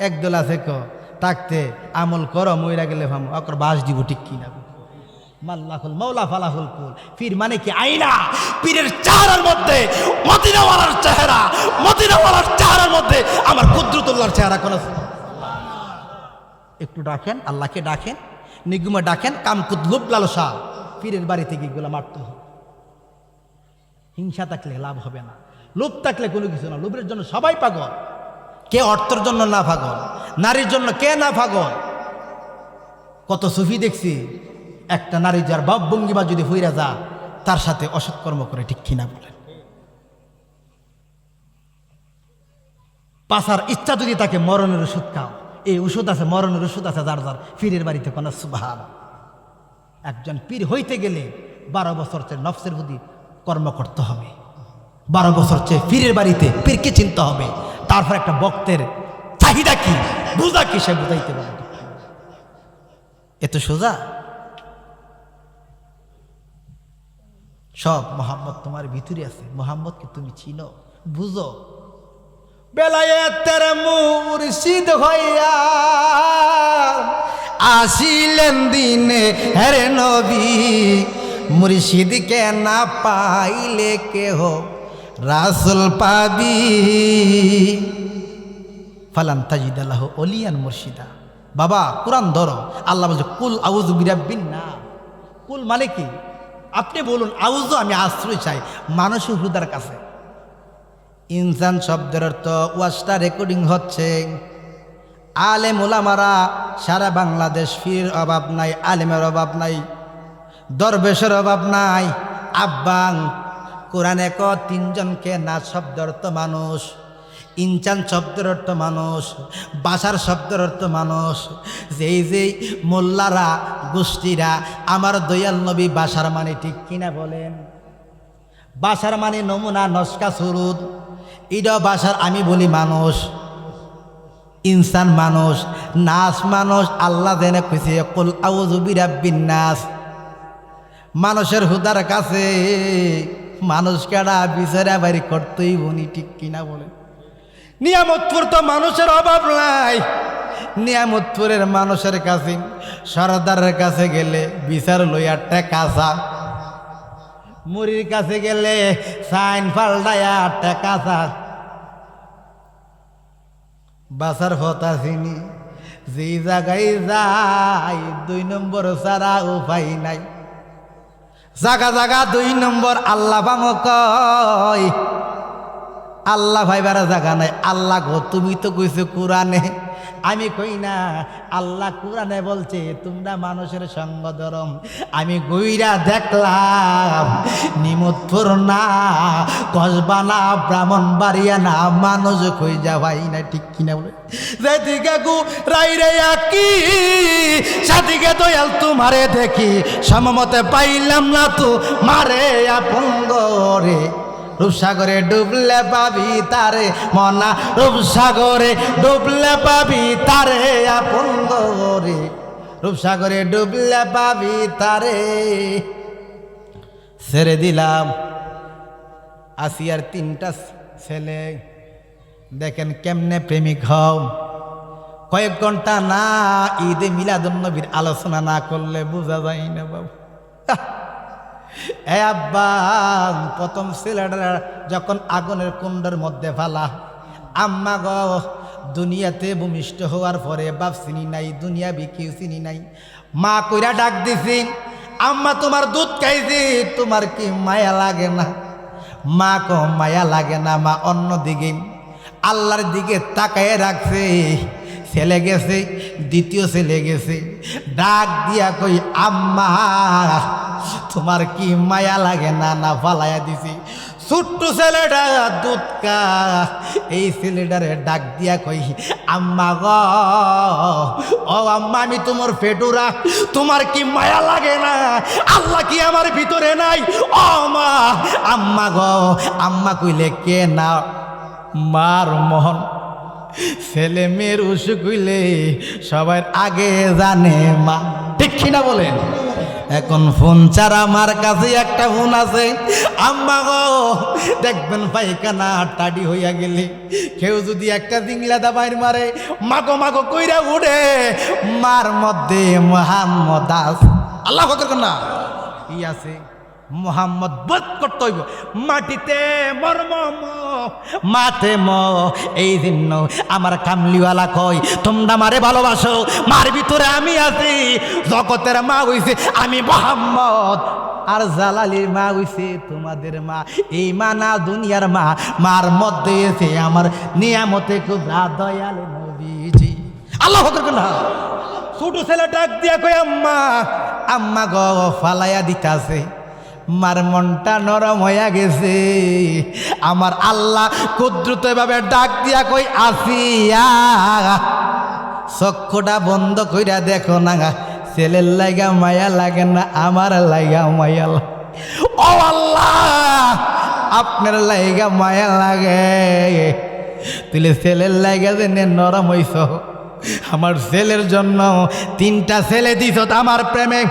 একদল আছে ক থাকতে আমল করো, মইরা গেলে ভামো অকর বাস দিব, ঠিক কিনা? মাল্লাহুল মাওলা ফালাহুল কুল। পীর মানে কি? আইনা। পীরের চেহারার মধ্যে মদিনাওয়ালার চেহারা, মদিনাওয়ালার চেহারার মধ্যে আমার কুদরতুল্লাহর চেহারা কোন আছে? একটু ডাকেন, আল্লাহকে ডাকেন, নিগুমে ডাকেন, কামকুদ লোভ লালসা পীরের বাড়ি থেকে এগুলো মারতে হবে। হিংসা থাকলে লাভ হবে না, লোভ থাকলে কোনো কিছু না। লোভের জন্য সবাই পাগল, কে অর্থের জন্য না পাগল, নারীর জন্য কে না পাগল। কত সুফি দেখছি, একটা নারী যার ভাব ভঙ্গিমা যদি হইরা যা, তার সাথে অসৎকর্ম করে, ঠিক কিনা বলেন? পাশার ইচ্ছা যদি তাকে মরণের ওষুধ খাও, এই ওষুধ আছে, মরণের ওষুধ আছে যার যার। পীরের বাড়িতে কোন সুবহান। একজন পীর হইতে গেলে 12 বছর চেয়ে নফসের বুদ্ধি কর্ম করতে হবে, 12 বছর চেয়ে পীরের বাড়িতে পীরকে চিনতে হবে। তারপর একটা বক্তের চাহিদা কি, বুঝা কি, সে বুঝাইতে পারে। এত সোজা? সব মোহাম্মদ তোমার ভিতরে আছে, মোহাম্মদকে তুমি চিনো, বুঝো। বেলায়েতের মুর্শিদ হইয়া আসিলেন দিনে হেরে নবী, মুর্শিদকে না পাইলে কেহ রাসূল পাবি, ফালান তাজিদ লাহু ওলিয়ান মুর্শিদা। বাবা কুরআন ধরো, আল্লাহ বলছে কুল আউযু বিরাব্বিন নাস। কুল মানে কি? আপনি বলুন আউযু, আমি আশ্রয় চাই মানুষের হুদার কাছে। ইনসান শব্দের অর্থ, ওয়াজটা রেকর্ডিং হচ্ছে, আলেম ওলামারা সারা বাংলাদেশ, পীরের অভাব নাই, আলেমের অভাব নাই, দরবেশের অভাব নাই। আব্বাং কোরআনে ক 3 জনকে না শব্দের অর্থ মানুষ, ইনসান শব্দের অর্থ মানুষ, বাসার শব্দের অর্থ মানুষ। যেই যেই মোল্লারা গোষ্ঠীরা আমার দয়াল নবী বাসার মানে, ঠিক কিনা বলেন? বাসার মানে নমুনা, নস্কা, সুরুদ, এটা বাসার। আমি বলি মানুষ, ইনসান মানুষ, নাস মানুষ। আল্লাহ জেনে খুশি কুল আউযু বিরাব্বিন নাস। মানুষের হুদার কাছে মানুষ কেডা বিচারা বাড়ি করতেই বনি, ঠিক কিনা বলে? নিয়ামতপুর তো মানুষের অভাব নাই, নিয়ামতপুরের মানুষের কাছে, সরদারের কাছে গেলে বিচার লইয়া টেকাসা, মুড়ির কাছে গেলে সাইন পাল্টায়া টেকাসা। বাসার ফতা চিনি যে জায়গায় যাই 2 নম্বর সারা উপায় নাই, জাগা জাগা 2 নম্বর। আল্লাহ বামো কয়, আল্লাহ ভাইবার জায়গা নাই। আল্লাহ গো তুমি তো কইছো কোরআনে, আমি কই না। আল্লাহ কোরআনে বলছে তোমরা মানুষের সঙ্গ ধরম। আমি গইরা দেখলাম নিমতপুর না, কসবা না, ব্রাহ্মণবাড়িয়া না, মানুষ কই যা ভাই না, ঠিক কিনা বলে? যেদিকে গু রাই রে আকি, সেদিকে দয়াল তোমারে দেখি, সমমতে পাইলাম না তো মারে আপন গরে। রূপসাগরে ডুবলে পাবি তারে মনা, রূপসাগরে ডুবলে পাবি তারে আপন গরে, রূপসাগরে ডুবলে পাবি তারে। ছেড়ে দিলাম আসিয়ার 3টা ছেলে, দেখেন কেমনে প্রেমিক হও। কয়েক ঘন্টা না ঈদে মিলাদুন্নবীর আলোচনা না করলে বোঝা যায় না বাবু। এ আব্বা, প্রথম ছেলেটা যখন আগুনের কুণ্ডের মধ্যে ফেলা, আম্মা গো দুনিয়াতে ভূমিষ্ঠ হওয়ার পরে বাপ চিনি নাই, দুনিয়া বিকিও চিনি নাই। মা কইরা ডাক দিছি, আম্মা তোমার দুধ খাইছি, তোমার কি মায়া লাগে না? মা কো মায়া লাগে না। মা অন্য দিকে আল্লাহর দিকে তাকায় রাখছে, ছেলে গেছে, দ্বিতীয় ছেলে গেছে, ডাক দিয়া কই আম্মা তোমার কি মায়া লাগে না? না ফালাইয়া দিছি। ছোট্ট ছেলেটা দুধ কা, এই ছেলেটারে ডাক দিয়া কই আম্মা গো, ও আম্মা আমি তোমার পেটুরা, তোমার কি মায়া লাগে না? আল্লাহ কি আমার ভিতরে নাই? ও মা, আম্মা গো। আম্মা কইলে কে না? মার মন। ছেলে মেয়ের অসুখ হইলে সবার আগে জানে মা, ঠিক কিনা বলেন? এখন ফোন ছাড়া আমার কাছে একটা ফোন আছে। আম্মা গো দেখবেন পায়খানা টাডি হইয়া গেলে কেউ যদি একটা জিংলাদা বাইর মারে, মাগো মাগো কইরা উঠে, মার মধ্যে মোহাম্মদ আছে। আল্লাহ কত না কি আছে? মোহাম্মদ বধ করতে হইব। মাটিতে মর্ম মাঠে ম। এই জন্য আমার কামলিওয়ালা কয় তোমরা মারে ভালোবাসো, মার ভিতরে আমি আছি। জগতের মা হইছে আমি মোহাম্মদ, আর জালালির মা হইছে তোমাদের মা। এই মা না দুনিয়ার মা, মার মধ্যে এসে আমার নিয়ামতে খুব দয়ালু নবীজি। আল্লাহ কত না। ছোট ছেলে ডাক দিয়া কই আম্মা, আম্মা গো ফালাইয়া দিতাছে। মার মনটা নরম হইয়া গেছে। আমার আল্লাহ কুদরত ভাবে ডাক দিয়া কই আসিয়া, চক্ষুটা বন্ধ কইরা দেখো না, ছেলের লাগা মায়া লাগে না আমার লাগা মায়া লাগে? ও আল্লাহ আপনার লাগা মায়া লাগে, তুলে ছেলের লাগা যে নরম হইছ। আমার ছেলের জন্য 3টা ছেলে দিছ আমার প্রেমে।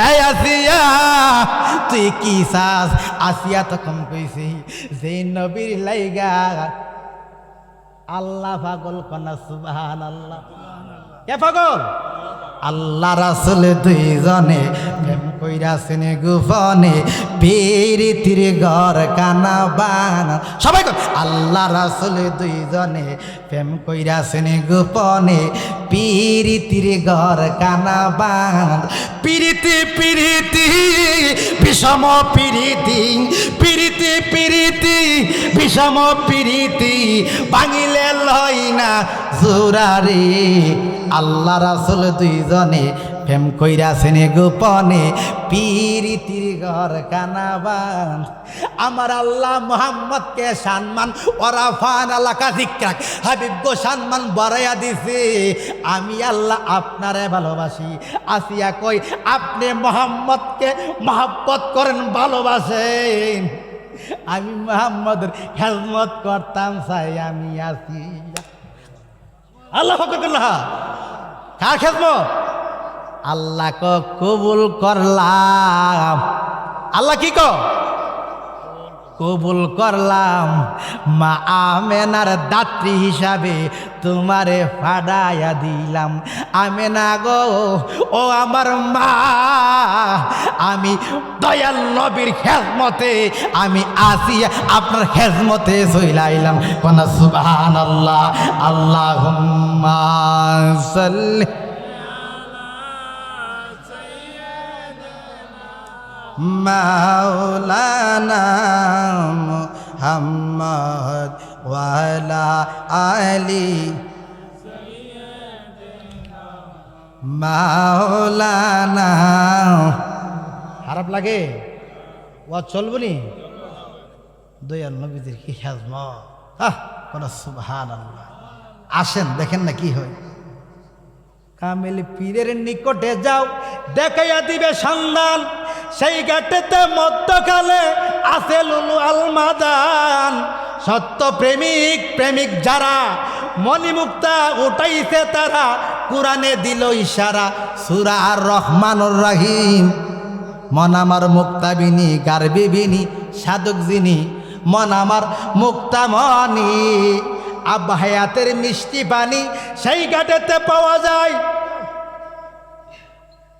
এই আসিয়া তুই কি চাস? আসিয়া তখন কইছি যে নবীর লাইগা আল্লাহ পাগল কনা সুবহানাল্লাহ। কে পাগল? আল্লাহ রাসূল দুইজনে প্রেম কইরাছেন গোপনে, পীরিতির ঘর কানা বানা। সবাই কর আল্লাহ রাসূল দুইজনে প্রেম কইরাছেন গোপনে, পীরিতির ঘর কানা বানা। পীরিতি পীরিতি বিষম পীরিতি, পীরিতি পীরিতি বিষম পীরিতি, ভাঙিলে লয় না জোরারে। আল্লাহ রাসূল দুইজনে প্রেম কইরাছেন গোপনে, পীরিতির ঘর কানাবান। আমার আল্লাহ মুহাম্মদকে সম্মান ওরাফান আলাকা যিকরাক, হাবিব গো সম্মান বাড়াইয়া দিছে। আমি আল্লাহ আপনারে ভালোবাসি। আসিয়া কই আপনি মুহাম্মদকে মহব্বত করেন, ভালোবাসেন। আমি মুহাম্মদের খেদমত করতাম চাই আমি আসি। আল্লাহ আল্লাহ কার খেদমত? আল্লাহ কবুল করলাম। আল্লাহ কি কবুল করলাম। মা আমেনার দাত্রী হিসাবে তোমারে ফাড়াইয়া দিলাম। আমেনা গো ও আমার মা, আমি দয়াল নবীর খেজমতে আমি আসিয়া আপনার খেজমতে চইলাইলাম। কোন সুবহানাল্লাহ। আল্লাহুম্মা সাল্লি মাওলানা মুহাম্মদ ওয়ালা আলি মাওলানা। খারাপ লাগে? ও চলবনি? দয়াল নবীদের কি খেজমত! কোন সুবহানাল্লাহ। আসেন দেখেন না কি হয়। কামেল পীরের নিকটে যাও, দেখাইয়া দিবে সন্ধান। সেই ঘাটেতে মধ্যকালে আছে লুলু আলমাদান। সত্য প্রেমিক প্রেমিক যারা, মণিমুক্তা উঠাইছে তারা। কোরআনে দিল ইশারা, সূরা আর রহমানুর রহিম। মন আমার মুক্তাবিনী গারবিবিনী সাধক যিনি, মন আমার মুক্তামণি আব্বা হায়াতের মিষ্টি পানি সেই ঘাটেতে পাওয়া যায়।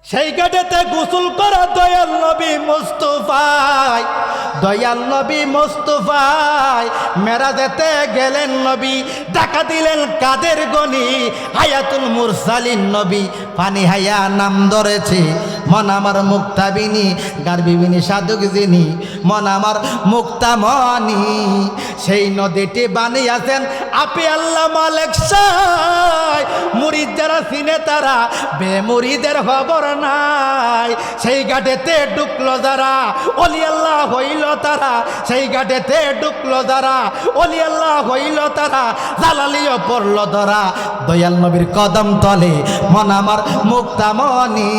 সেই ঘাটেতে গোসল করা দয়াল নবী মুস্তাফায়, দয়াল নবী মুস্তাফায়। মেরাজেতে গেলেন নবী, দেখা দিলেন কাদের গনি। হায়াতুল মুরসালিন নবী, পানি হায়া নাম ধরেছে। মন আমার মুক্তাবিনী গারবিবিনী সাধক যিনি, মন আমার মুক্তামণি সেই নদীটি বানিয়েছেন আপি আল্লাহ মালিক শাহ। মুরিদ যারা চিনে তারা বেমুরিদের খবর নাই। সেই ঘাটেতে ঢুকলো যারা ওলি আল্লাহ হইল তারা, সেই ঘাটেতে ঢুকলো যারা ওলি আল্লাহ হইল তারা, জালালিও পড়ল ধরা দয়াল নবীর কদম তলে মন আমার মুক্তামণি।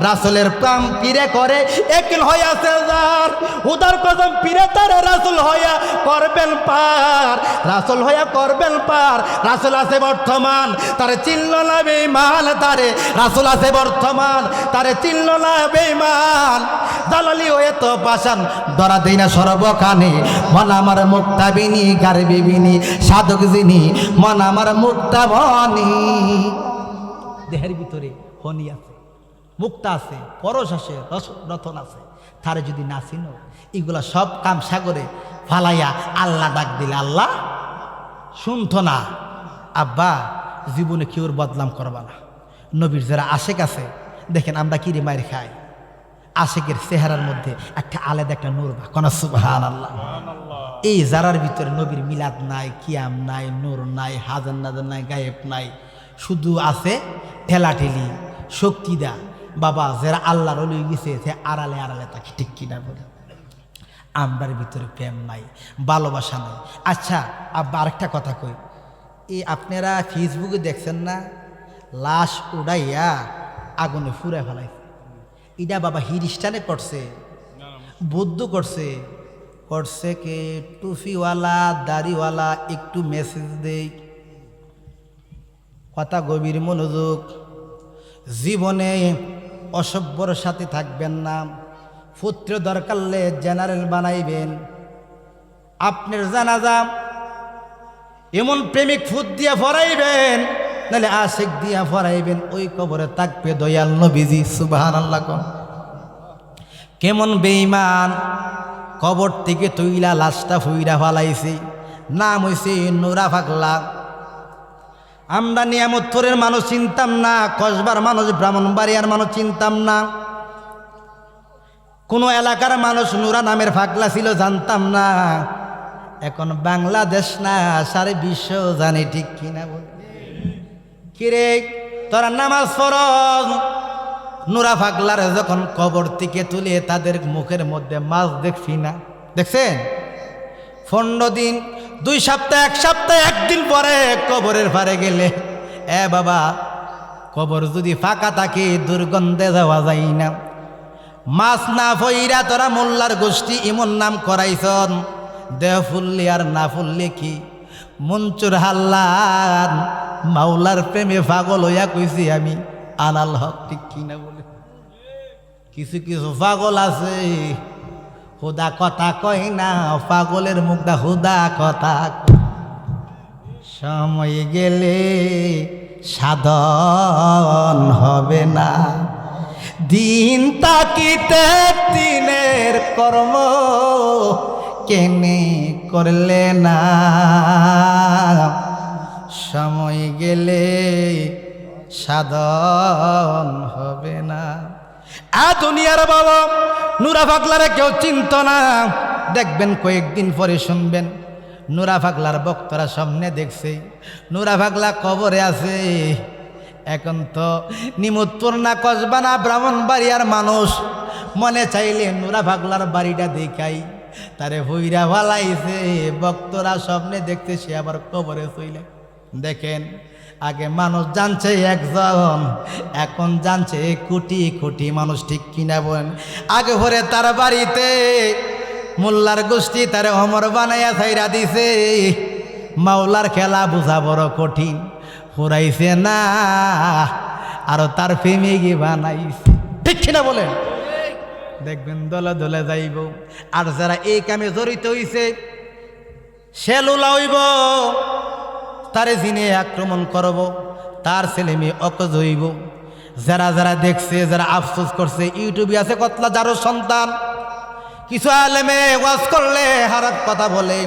রাসূলের প্রেম পীরে করে একিল হইয়াছে যার, উদার কদম পীরে তারে রাসূল হইয়া করবেন পার, রাসূল হইয়া করবেন পার। রাসূল আছে বর্তমান তারে চিনল না বেঈমান, তারে রাসূল আছে বর্তমান তারে চিনল না বেঈমান। জালালি হয়ে তো পাশান ধরা দেই না সর্বখানে, মন আমার মুক্তাবিনী গারবিবিনী সাধক যিনি মন আমার মুক্তামণি। দেহের ভিতরে হনি আছে, মুক্তা আছে, পরশ আছে, রতন আছে, তারে যদি না চিনো এগুলা সব কাম সাগরে ফালাইয়া আল্লাহ ডাক দিলে আল্লাহ শুনতো না। আব্বা জীবনে কেউর বদনাম করবা না। নবীর যারা আশেক আছে দেখেন আমরা কি রে মায়ের খাই, আশেকের চেহারার মধ্যে একটা আলাদা একটা নূর বা কোন সুবহানাল্লাহ। এই যারার ভিতরে নবীর মিলাদ নাই, কিয়াম নাই, নূর নাই, হাজার নাজার নাই, গায়েব নাই, শুধু আছে ঠেলাঠেলি শক্তিদা। বাবা যারা আল্লাহর ওলি গেছে সে আড়ালে আড়ালে তাকে ঠিক কিনা বলে। আমরার ভিতরে প্রেম নাই, ভালোবাসা নাই। আচ্ছা আব্বা আরেকটা কথা কই, এই আপনারা ফেসবুকে দেখছেন না লাশ উড়াইয়া আগুনে ফুরে ফেলাইছে, এটা বাবা হিরিস্টানে করছে, বৌদ্ধ করছে, করছে কে টুফিওয়ালা দাড়িওয়ালা। একটু মেসেজ দেই, কথা গভীর মনোযোগ। জীবনে অসভ্যর সাথে থাকবেন না, পুত্র দরকারলে জেনারেল বানাইবেন। আপনার জানাজা এমন প্রেমিক ফুট দিয়া ফরাইবেন, নাহলে আশেক দিয়া ফরাইবেন, ওই কবরে থাকবে দয়াল নবীজি। সুবহানাল্লাহ। কেমন বেঈমান, কবর থেকে তৈলা লাশটা ফুইরা ফালাইছে, নাম হইছে নুরা পাগলা। আমরা নিয়ামতপুরের মানুষ চিনতাম না, কসবার মানুষ, ব্রাহ্মণবাড়িয়ার মানুষ চিনতাম না, কোনো এলাকার মানুষ নুরা নামের পাগলা ছিল জানতাম না। এখন বাংলাদেশ না সারা বিশ্ব জানে, ঠিক কিনা বল? কিরে তোরা নামাজ ফরজ, নুরা পাগলার যখন কবর থেকে তুলে তাদের মুখের মধ্যে মাছ দেখছি না, দেখছেন? 15 দিন, 2 সপ্তাহ, 1 সপ্তাহ, 1 দিন পরে কবরের পারে গেলে এ বাবা কবর যদি ফাঁকা থাকে দুর্গন্ধে যাওয়া যায় না। মাছ না ফইরা তোরা মোল্লার গোষ্ঠী ইমন নাম করাইছন, দেহ ফুললি আর না ফুললে কি মঞ্চুর হাল্লান মাওলার প্রেমে পাগল হইয়া কইছি আমি আনাল হক, ঠিক কিনা বলে? কিছু কিছু পাগল আছে হুদা কথা কয় না, পাগলের মুখটা হুদা কথা। সময় গেলে সাধন হবে না, দিন তাকিতে দিনের কর্ম কেনে করলে না। সময় গেলে সাধন হবে না। দুনিয়ার বাবা নুরা পাগলারে কেউ চিনত না, দেখবেন কয়েকদিন পরে শুনবেন নুরা পাগলার বক্তরা সামনে দেখছে নুরা পাগলা কবরে আছে। এখন তো নিমতপুর না কসবা না ব্রাহ্মণবাড়িয়ার মানুষ মনে চাইলে নুরা পাগলার বাড়িটা দেখাই, তারে ভইরা ভালাইছে, বক্তরা স্বপ্নে দেখতে সে আবার কবরে চইলে। দেখেন আগে মানুষ জানছে একজন, এখন জানছে কোটি কোটি মানুষ, ঠিক কিনা বলেন? আগে ভরে তার বাড়িতে মোল্লার গোষ্ঠী তারে অমর বানাইয়া ছাইরা দিছে, মাওলার খেলা বোঝা বড় কঠিন, ফুরাইছে না আরো তার প্রেমিকি বানাইছে, ঠিক কিনা বলেন? দেখবেন দলে দলে যাইব। আর যারা এই কামে জড়িত হইছে সে লুলা হইব, তারে জিনে আক্রমণ করব, তার ছেলে মেয়ে অকজ হইব। যারা যারা দেখছে, যারা আফসোস করছে, ইউটিউবে আছে কতলা যারও সন্তান কিছু আলেমে ওয়াজ করলে হারাম কথা বলে,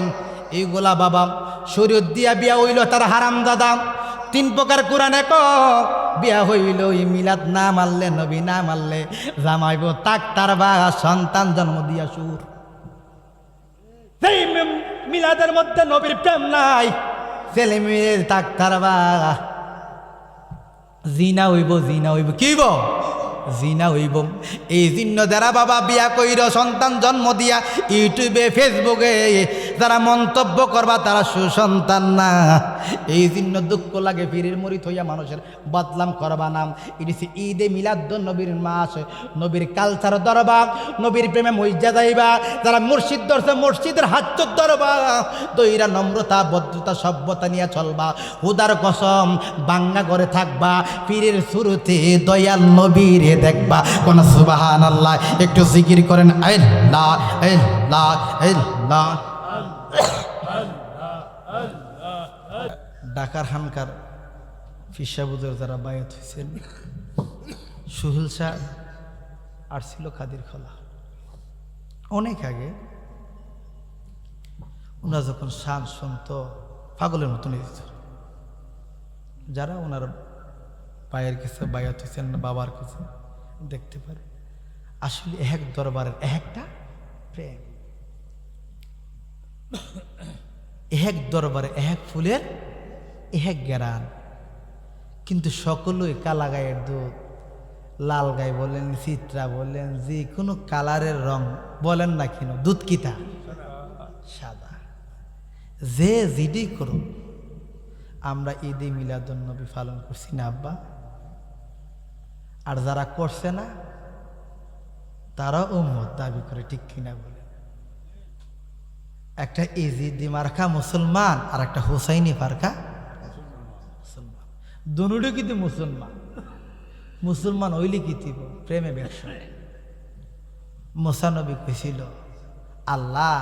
এইগুলা বাবা শরীয়ত দিয়া বিয়া হইল তার হারাম দাদা। 3 প্রকার কোরআনে ক বিয়া হইল, এই মিলাদ না মারলে, নবী না মারলে জামাইব তাক তার বা সন্তান জন্ম দিয়া সুর। মিলাদের মধ্যে নবীর প্রেম নাই, ছেলে মেয়ে ডাক্তার বা জিনা হইব, জিনা হইব, কি হইব? জিনা হইব। এই জন্য যারা বাবা বিয়া কইর সন্তান জন্ম দিয়া ইউটিউবে ফেসবুকে যারা মন্তব্য করবা তারা সুসন্তান না। এই জন্য দুঃখ লাগে পীরের মুরিদ হইয়া মানুষের বদলাম করবা নাম। এটি ঈদে মিলাদ নবীর মাস, নবীর কালচার দরবা, নবীর প্রেমে মইজা যাইবা। যারা মুর্শিদ ধরছে মসজিদের হাত ধরবা, দইরা নম্রতা ভদ্রতা সভ্যতা নিয়ে চলবা। হুদার কসম বাঙ্গা করে থাকবা, পীরের শুরুতে দয়াল নবীর দেখবা। কোন সুবহানাল্লাহ, একটু জিকির করেন আল্লাহ আল্লাহ আল্লাহ। ঢাকার হানকার ফিসাবুদের যারা বায়াত হয়েছেন, সুহুল শাহ আর ছিল খাদির খোলা অনেক আগে। ওনারা যখন শান শুনতো পাগলের মতন দিত। যারা ওনার পায়ের কাছে বায়াত হয়েছেন না বাবার কাছে দেখতে পারে, আসলে এক দরবারের একটা প্রেম, এক দরবারে এক ফুলের এক গেরান। কিন্তু সকলেই কালা গায়ের দুধ, লাল গায়ে বলেন, চিত্রা বলেন, যে কোনো কালারের রং বলেন না কেন, দুধ কিতা সাদা। যে জিডি করুন, আমরা ঈদে মিলাদুন নবী পালন করছি না আব্বা? আর যারা করছে না তারা উম্মত দাবি করে, ঠিক কিনা বলে? একটা ইজিদি মার্কা মুসলমান আর একটা হুসাইনি মার্কা মুসলমান, দুনুটো কিন্তু মুসলমান। মুসলমান হইলে কি দিব? প্রেমে ব্যবসা। মুসা নবী কইছিল, আল্লাহ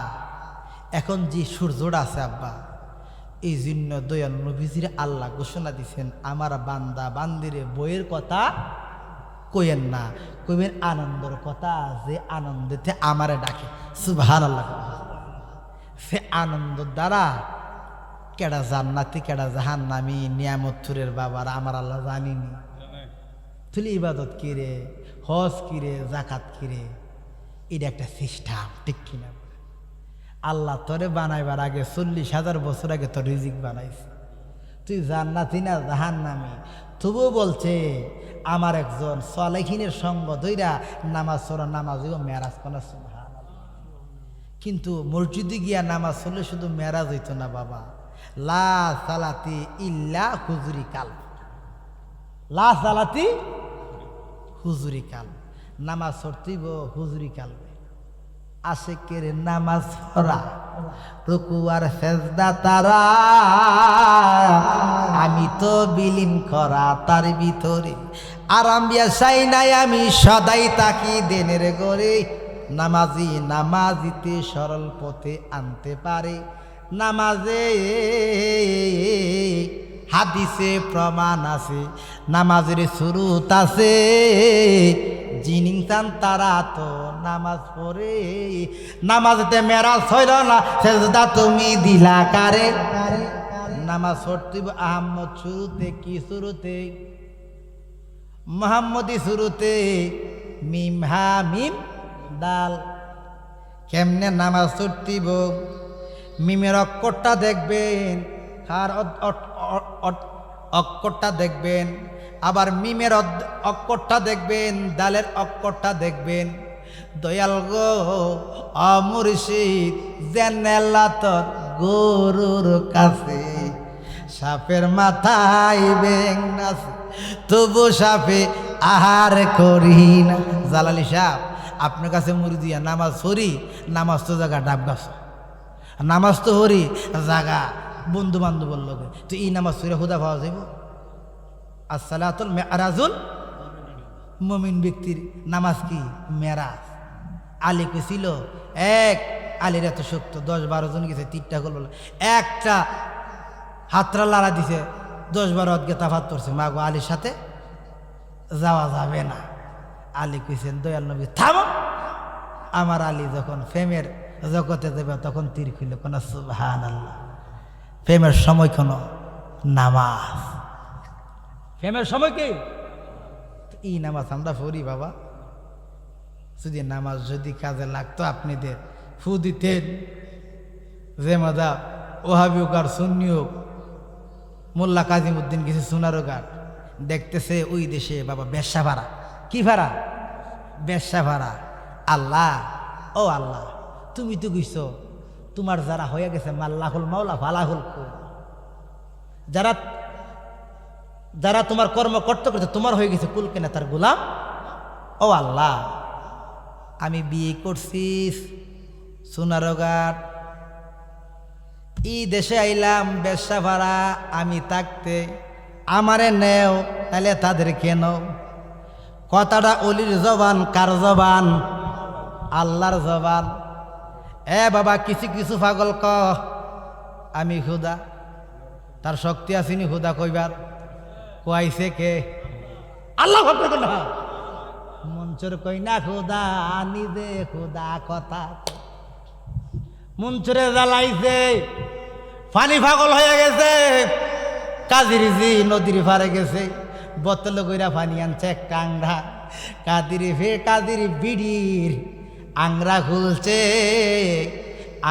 এখন যে সূর্যটা আছে আব্বা, এই জন্য দয়াল নবীজির আল্লাহ ঘোষণা দিছেন, আমার বান্দা বান্দিরে বইয়ের কথা কইেন না, কইবেন আনন্দের কথা, যে আনন্দেতে আমারে ডাকে। সুবহানাল্লাহ। সে আনন্দ দ্বারা কেডা জান্নাতি কেডা জাহান্নামী নিয়ামতুরের বাবার আমার আল্লাহ জানিনি। তুলি ইবাদত কিরে, হজ কিরে, জাকাত কিরে, এটা একটা সিস্টেম, ঠিক কিনা? আল্লাহ তোরে বানাইবার আগে 40,000 বছর আগে তোর রিজিক বানাইছে। তুই জান্নাতি না জাহান্নামী, তবুও বলছে আমার একজন সালেহিনের সঙ্গ ধইরা নামাজ পড়া, নামাজও মেরাজ করা। সুবহানাল্লাহ। কিন্তু মসজিদে গিয়া নামাজ পড়লে শুধু মেরাজ হইতো না বাবা, লা সালাতি ইল্লা হুজুরি কাল, লা সালাতি হুজুরি কাল, নামাজ পড়তেইব হুজুরি কাল। আশেকের নামাজ পড়া, রুকু আর সেজদা তারা, আমি তো বিলীন করা তার ভিতরে, আরাম বিয়াসাই নাই আমি সদাই তাকি দেনের গড়ে। নামাজি নামাজিতে সরল পথে আনতে পারে, নামাজে হাদিসে প্রমাণ আছে, নামাজের শুরুত আছে, জিনিংসান তারা তো নামাজ পড়ে। নামাজতে মেরাজ হইল না, সেজদা তুমি দিলা কারে। নামাজ পড়তে আহমদ শুরুতে, কি শুরুতে? মোহাম্মদি শুরুতে, মিম হা মিম দাল। কেমনে নামাজ পড়তিব? মিমের অক্ষরটা দেখবেন, আর অক্ষরটা দেখবেন, আবার মিমের অক্ষরটা দেখবেন, দালের অক্ষরটা দেখবেন। দয়াল গো অমুর্শিদ জেনেলা তোর গরুর কাছে, সাপের মাথায় ব্যাং নাচে, তবু সাপে আহার করি না। জালালি সাপ, আপনার কাছে মুড়ি দিয়া নামাজ হরি, নামাজ তো জায়গা ডাব গাছ, নামাজ তো হরি জাগা বন্ধু বান্ধবের লগে, তো এই নামাজ হইরা হুদা পাওয়া যাইব? আসসালাতুল মেরাজুল মুমিন, ব্যক্তির নামাজ কি মেরাজ। আলী কইছিল, এক আলীর এত শক্ত, 10-12 জন গেছে, 3টা গোল বলে, একটা হাতরা লাড়া দিছে, 10-12 অদ্গে তাফাত করছে, মা গো আলীর সাথে যাওয়া যাবে না। আলী কইছেন, দয়াল নবী থামো। আমার আলী যখন ফেমের জগতে যাবে তখন তীর খুলল। কোন সুবহানাল্লাহ। ফেমের সময় কোন নামাজ, ফেমের সময় কি? এই নামাজ আমরা পড়ি বাবা। যদি নামাজ যদি কাজে লাগতো আপনাদের ফু দিতেন, যে মাদা ওহাবি হোক আর সুন্নি হোক, মোল্লা কাজিমউদ্দিন গেছে সোনারো ঘাট, দেখতেছে ওই দেশে বাবা বেশ্যা ভাড়া। কি ভাড়া? বেশ্যা ভাড়া। আল্লাহ, ও আল্লাহ, তুমি তো গইছো, তোমার যারা হয়ে গেছে মাল্লাহুল মাওলা ফালাহুল কুল, যারা যারা তোমার কর্ম করতে করতে তোমার হয়ে গেছে কুল কেনা তার গোলাম। ও আল্লাহ, আমি বিয়ে করছি সোনারো ঘাট, এই দেশে আইলাম বেশ্যা ভাড়া, আমি থাকতে আমারে নেও, তাহলে তাদের কেন? কথাটা অলির জবান, কার জবান? আল্লাহর জবান। এ বাবা, কিছু কিছু পাগল ক আমি খুদা, তার শক্তি আসেনি খুদা কইবার, কইছে কে? আল্লাহ। মঞ্চুর কই না খুদা, নিজে খুদা কথা মঞ্চুরে জ্বালাইছে, পানি পাগল হয়ে গেছে। কাজির জি নদীর পারে গেছে, বোতল কইরা পানি আনছে একটা আংরা, কাদির বিড়ির আংরা খুলছে,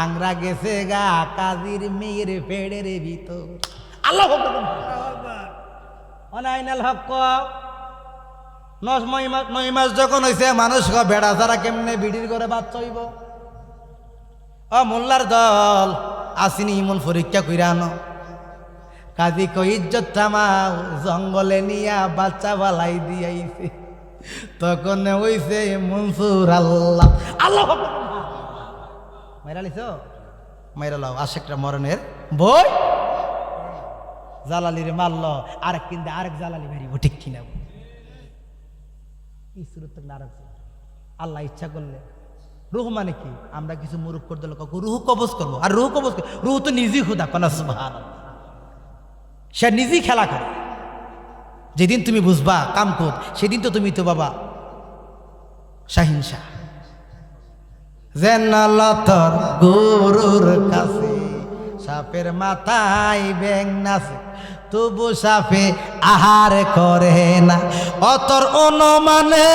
আংরা গেছে গা কাজির মেয়ের পেড়ের ভিতর। আল্লাহ অনাইনাল হক। 9 মাস যখন হয়েছে, মানুষ বেড়া ছাড়া কেমনে বিড়ির করে বাচ্চা হইব? মোল্লার দল আসিনি ইমন পরীক্ষা কইরা আনো। কাজী কই ইজ্জত থামাও, জঙ্গলে নিয়া বাচ্চা বালাই দিয়াইছে। তখন হইছে মনসুর আল্লাহ। আল্লাহ মাইরা লিছ, মাইরা লাও। আশেকটা মরণের বই জালালিরে মারল, আরেক কিনতে আরেক জালালি বেরিব, ঠিক কিনা? আল্লাহ ইচ্ছা করলে রুহ মানে কি? আমরা কিছু মুরুখ করে দিল, রুহ কবজ করবো। আর রুহ কবজ, রুহ তো নিজেই খুদা কনা, সুবহানাল্লাহ। সে নিজেই খেলা করে। যেদিন তুমি বুঝবা কাম কোদ, সেদিন তো তুমি তো বাবা শাহিনশাহ। জেনালতর গরুর কাছে সাপের মাথায় ব্যাং নাচে, তবু সাপে আহার করে না। অতর অনুমানে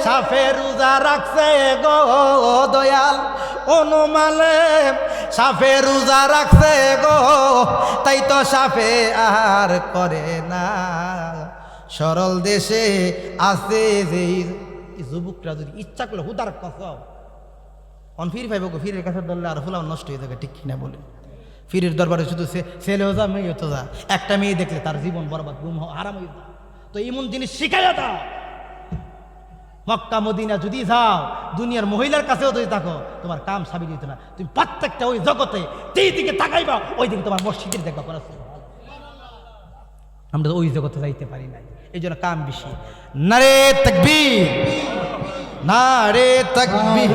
সাপে রোজা রাখছে গো দয়াল, অনুমানে সাপে রোজা রাখছে গো, তাই তো সাপে আহার করে না। সরল দেশে আছে যে যুবকরা যদি ইচ্ছা করলে হুদার কসম অন ফির পাইব গো, ফিরের কাছে ধরলে আর ফুলাও নষ্ট হয়ে যাবে, ঠিক কিনা বলে? ফিরের দরবারে শুধু ছেলেও যা, মেয়েও তো যা। একটা মেয়ে দেখলে তার জীবন বরবাদ, গুম হারাম হয়ে যায়। তো এমন জিনিস শিখাইয়া দাও। মক্কা মদিনা যদি যাও, দুনিয়ার মহিলার কাছেও যদি থাকো, তোমার কাম সাবি দিত না। তুমি প্রত্যেকটা ওই জগতে যেই দিকে তাকাইবা, ওই দিকে তোমার মসজিদের দেখবা করা। আমরা তো ওই জগতে যাইতে পারি নাই, এই জন্য কাম বেশি। নারে তাকবীর, নারে তাকবীর,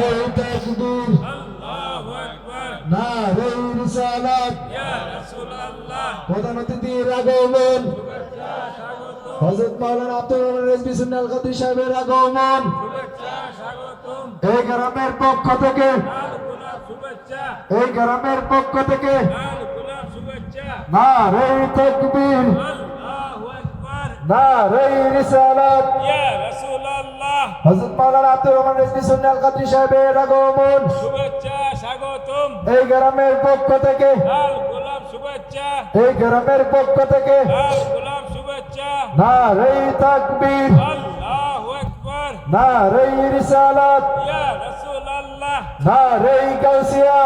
আল্লাহু আকবার, নারে রিসালাত, ইয়া রাসূলুল্লাহ। প্রধান অতিথির আগমন, শুভেচ্ছা স্বাগতম। হযরত মাওলানা আব্দুল রহমান রেজভী সুন্নাত আল কাদরী সাহেবের আগমন, শুভেচ্ছা স্বাগতম। এই গ্রামের পক্ষ থেকে লাল গোলাপ শুভেচ্ছা, এই গ্রামের পক্ষ থেকে লাল গোলাপ শুভেচ্ছা। নারে তাকবীর, আল্লাহু আকবার, নারে রিসালাত, ইয়া রাসূলুল্লাহ। হযরত মাওলানা আব্দুল রহমান রেজভী সুন্নাত আল কাদরী সাহেবের আগমন, শুভেচ্ছা স্বাগতম। এই গ্রামের পক্ষ থেকে লাল গোলাপ শুভেচ্ছা, এই গ্রামের পক্ষ থেকে লাল গোলাপ শুভেচ্ছা। নারে তাকবীর, আল্লাহু আকবার, নারে রিসালাত, ইয়া রাসূলুল্লাহ, নারে গাউসিয়া।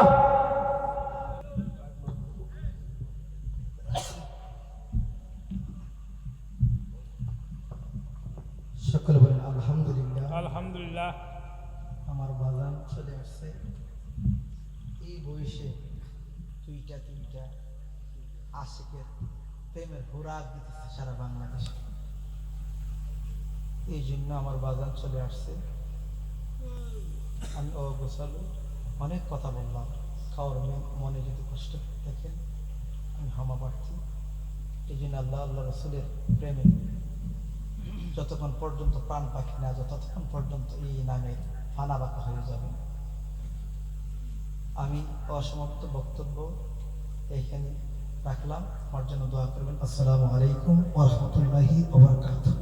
সকলে বলেন আলহামদুলিল্লাহ। আলহামদুলিল্লাহ। আমার বাজান চলে আসছে এই বয়সে, 2টা আশিকের প্রেমের হুরাক দিতেছে সারা বাংলাদেশে। এই জন্য আমার বাজান চলে আসছে। আমি গোছালো অনেক কথা বললাম, কারোর মনে যদি কষ্ট দেখেন আমি ক্ষমা প্রার্থী। এই জন্য আল্লাহ রসুলের প্রেমে যতক্ষণ পর্যন্ত প্রাণ পাখি না, ততক্ষণ পর্যন্ত এই নামে ফানা বাঁকা হয়ে যাবে। আমি অসমাপ্ত বক্তব্য এইখানে রাখলাম। আমার জন্য দোয়া করবেন। আসসালামু আলাইকুম ওয়া রাহমাতুল্লাহি ওয়া বারাকাতুহু।